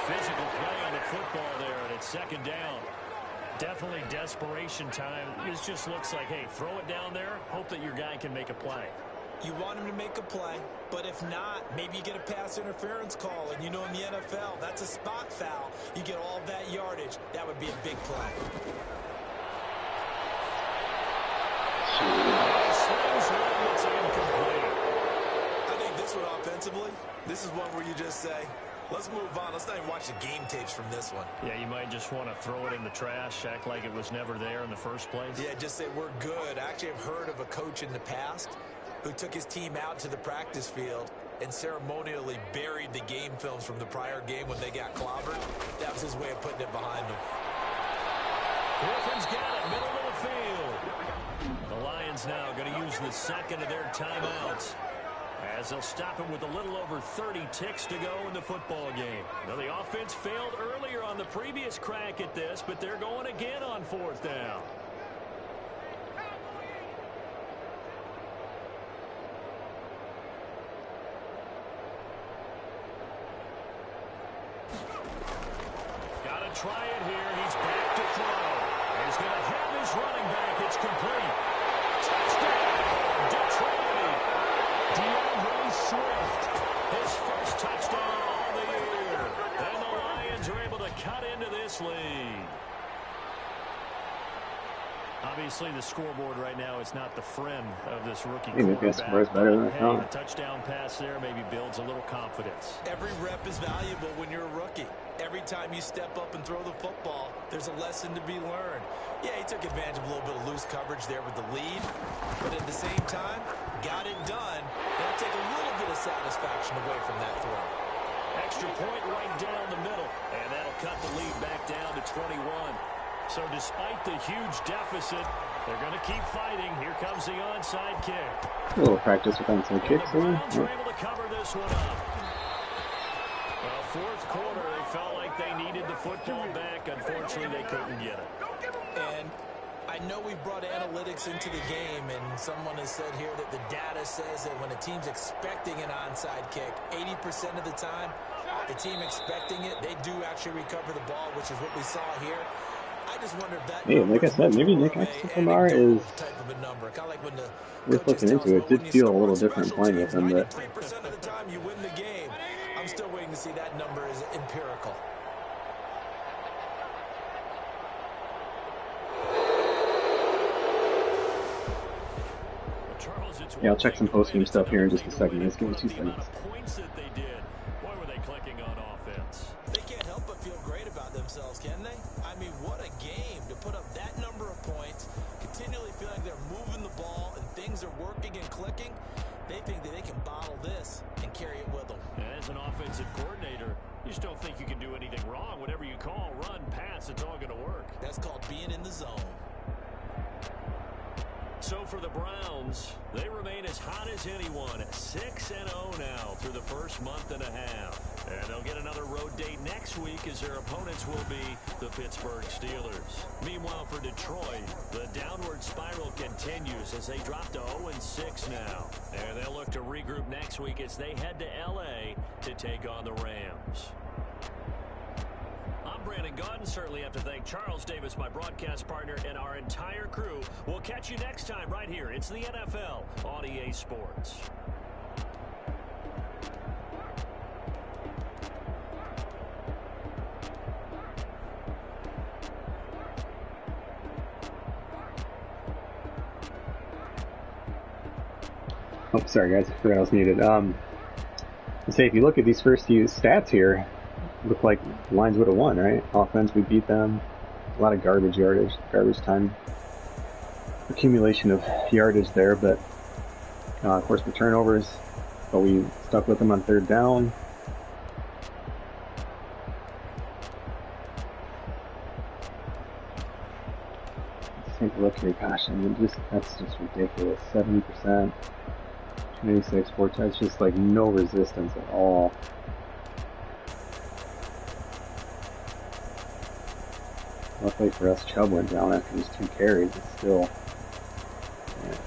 Physical play on the football there, and it's second down. Definitely desperation time. This just looks like, hey, throw it down there, hope that your guy can make a play. You want him to make a play, but if not, maybe you get a pass interference call, and you know in the NFL, that's a spot foul. You get all that yardage. That would be a big play. I think this one offensively, this is one where you just say, let's move on. Let's not even watch the game tapes from this one. Yeah, you might just want to throw it in the trash, act like it was never there in the first place. Yeah, just say we're good. I actually have heard of a coach in the past who took his team out to the practice field and ceremonially buried the game films from the prior game when they got clobbered. That was his way of putting it behind them. Griffin's got it, middle of the field. The Lions now going to use the second of their timeouts as they'll stop him with a little over 30 ticks to go in the football game. Now, the offense failed earlier on the previous crack at this, but they're going again on fourth down. try it here. He's back to throw. He's going to have his running back. It's complete. Touchdown, Detroit. DeAndre Swift. His first touchdown on the year. And the Lions are able to cut into this lead. Obviously, the scoreboard right now is not the friend of this rookie quarterback. Better than I thought. A touchdown pass there maybe builds a little confidence. Every rep is valuable when you're a rookie. Every time you step up and throw the football, there's a lesson to be learned. Yeah, he took advantage of a little bit of loose coverage there with the lead, but at the same time, got it done. That'll take a little bit of satisfaction away from that throw. Extra point right down the middle, and that'll cut the lead back down to 21. So despite the huge deficit, they're going to keep fighting. Here comes the onside kick. A little practice with onside kicks. The Browns are able to cover this one up. Well, fourth quarter, they felt like they needed the football back. Unfortunately, they couldn't get it. And I know we brought analytics into the game, and someone has said here that the data says that when a team's expecting an onside kick, 80% of the time, the team expecting it, they do actually recover the ball, which is what we saw here. I just wonder if that. Hey, like I said, maybe Nick Lamar is worth looking into. It did feel a little different playing with him, but 93% of the time you win the game. I'm still waiting to see that number is empirical. yeah, I'll check some post-game stuff here in just a second. Let's give me 2 seconds. Points that they did. Boy, were they clicking on offense. They can't help but feel great about themselves, can they? I mean, what a game to put up that number of points, continually feeling they're moving the ball and things are working and clicking. They think that they can bottle this and carry it with them. And as an offensive coordinator, you just don't think you can do anything wrong. Whatever you call, run, pass, it's all going to work. That's called being in the zone. So for the Browns, they remain as hot as anyone, 6-0 now through the first month and a half. And they'll get another road date next week as their opponents will be the Pittsburgh Steelers. Meanwhile, for Detroit, the downward spiral continues as they drop to 0-6 now. And they'll look to regroup next week as they head to L.A. to take on the Rams. I'm Brandon Gaudin. Certainly have to thank Charles Davis, my broadcast partner, and our entire crew. We'll catch you next time right here. It's the NFL on EA Sports. Oh, sorry guys, I forgot I was muted. Say if you look at these first few stats here, look like the Lions would have won, right? Offense, we beat them. A lot of garbage time, accumulation of yardage there, but of course the turnovers. But we stuck with them on third down. Let's take a look here. Gosh, I mean, that's just ridiculous. 70%. 26, 4 times, just like no resistance at all. Luckily for us, Chubb went down after these 2 carries. It's still, yeah.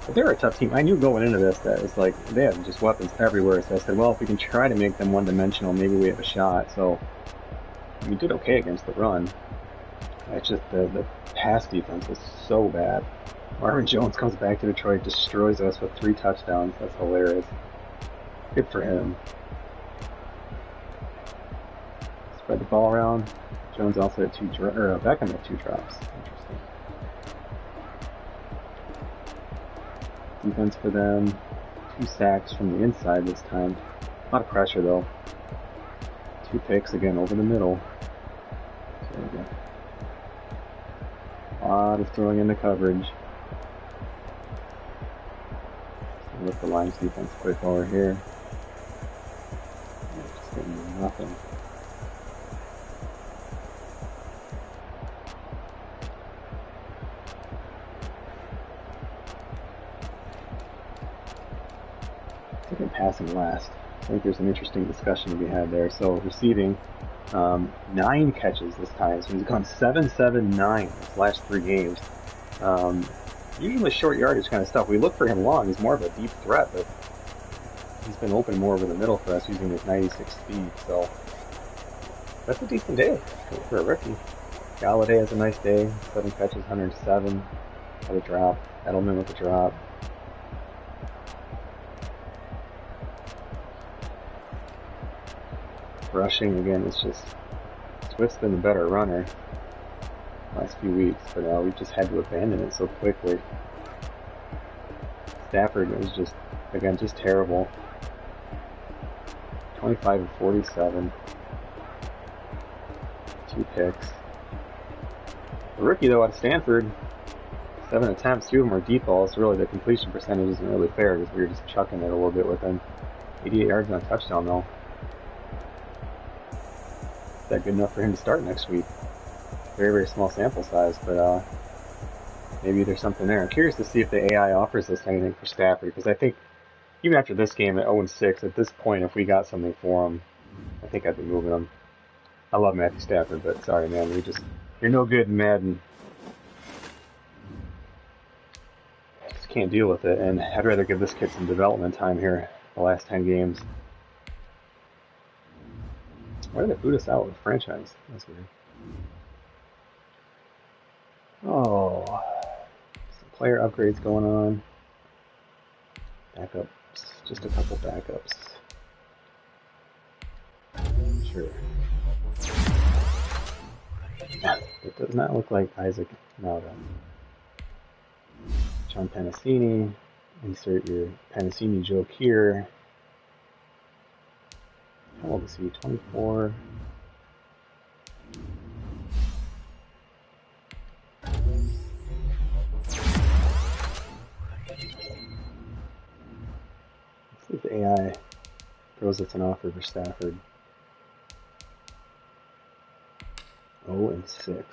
But they're a tough team. I knew going into this that it's like they have just weapons everywhere. So I said, well, if we can try to make them one-dimensional, maybe we have a shot. So we did okay against the run. It's just the pass defense was so bad. Marvin Jones comes back to Detroit, destroys us with 3 touchdowns. That's hilarious. Good for him. Spread the ball around. Jones also had 2 Beckham had 2 drops. Interesting. Defense for them. 2 sacks from the inside this time. A lot of pressure though. 2 picks again over the middle. So there we go. A lot of throwing into coverage. Look the Lions defense quick over here. Just getting nothing. Taking passing last. I think there's an interesting discussion to be had there. So receiving 9 catches this time. So he's gone 7-7-9 his last 3 games. Usually short yardage kind of stuff. We look for him long. He's more of a deep threat, but he's been open more over the middle for us using his 96 speed. So That's a decent day for a rookie. Galladay has a nice day. 7 catches, 107. Had a drop. Edelman with a drop. Rushing again, it's just Swift's been the better runner last few weeks, but we've just had to abandon it so quickly. Stafford was just, again, just terrible. 25 of 47. 2 picks. The rookie, though, out of Stanford, 7 attempts, 2 of them were deep balls. Really, the completion percentage isn't really fair because we were just chucking it a little bit with him. 88 yards on a touchdown, though. Is that good enough for him to start next week? Very, very small sample size, but maybe there's something there. I'm curious to see if the AI offers us anything for Stafford, because I think even after this game at 0-6, at this point, if we got something for him, I think I'd be moving him. I love Matthew Stafford, but sorry, man, you're no good in Madden. Just can't deal with it, and I'd rather give this kid some development time here the last 10 games. Why did they boot us out with franchise? That's weird. Oh, some player upgrades going on. Backups, just a couple backups. Sure. It does not look like Isaac Nauta. John Panasini. Insert your Panasini joke here. How old is he? 24. Let's see if the AI throws us an offer for Stafford. 0-6.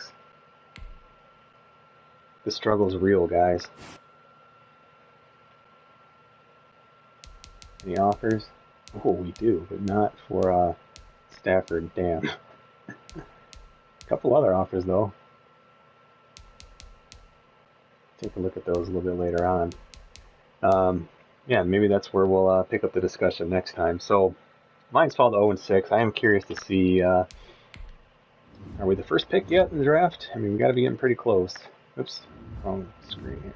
The struggle's real, guys. Any offers? Oh, we do, but not for Stafford. Damn. A couple other offers, though. Take a look at those a little bit later on. Yeah, maybe that's where we'll pick up the discussion next time. So, mine's called 0-6. I am curious to see, are we the first pick yet in the draft? I mean, we got to be getting pretty close. Oops, wrong screen here.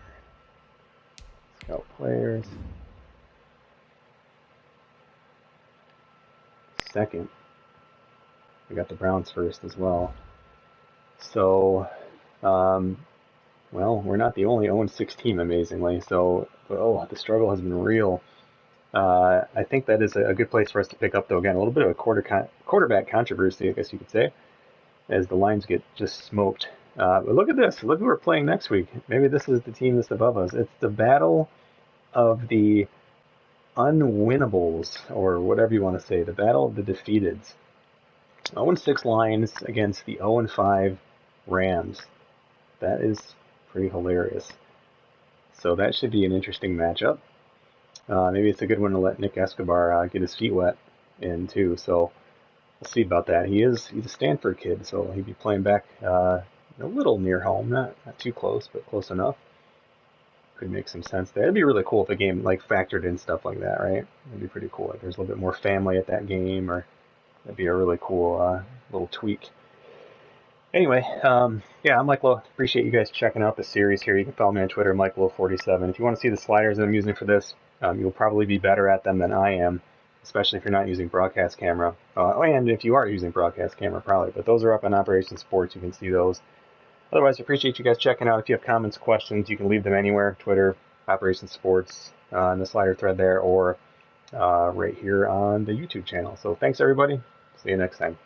Scout players. Second. We got the Browns first as well. So, well, we're not the only 0-6 team, amazingly. So, the struggle has been real. I think that is a good place for us to pick up, though. Again, a little bit of a quarterback controversy, I guess you could say, as the Lions get just smoked. But look at this. Look who we're playing next week. Maybe this is the team that's above us. It's the battle of the unwinnables, or whatever you want to say. The battle of the defeateds. 0-6 Lions against the 0-5 Rams. That is pretty hilarious. So that should be an interesting matchup. Maybe it's a good one to let Nick Escobar get his feet wet in too. So we'll see about that. He's a Stanford kid, so he'd be playing back a little near home, not too close, but close enough. Could make some sense there. It'd be really cool if a game like factored in stuff like that, right? It'd be pretty cool. Like there's a little bit more family at that game, or that'd be a really cool little tweak. Anyway, yeah, I'm Mike Lowe. Appreciate you guys checking out the series here. You can follow me on Twitter, MikeLowe47. If you want to see the sliders that I'm using for this, you'll probably be better at them than I am, especially if you're not using broadcast camera. And if you are using broadcast camera, probably. But those are up on Operation Sports. You can see those. Otherwise, I appreciate you guys checking out. If you have comments, questions, you can leave them anywhere. Twitter, Operation Sports, in the slider thread there, or right here on the YouTube channel. So thanks, everybody. See you next time.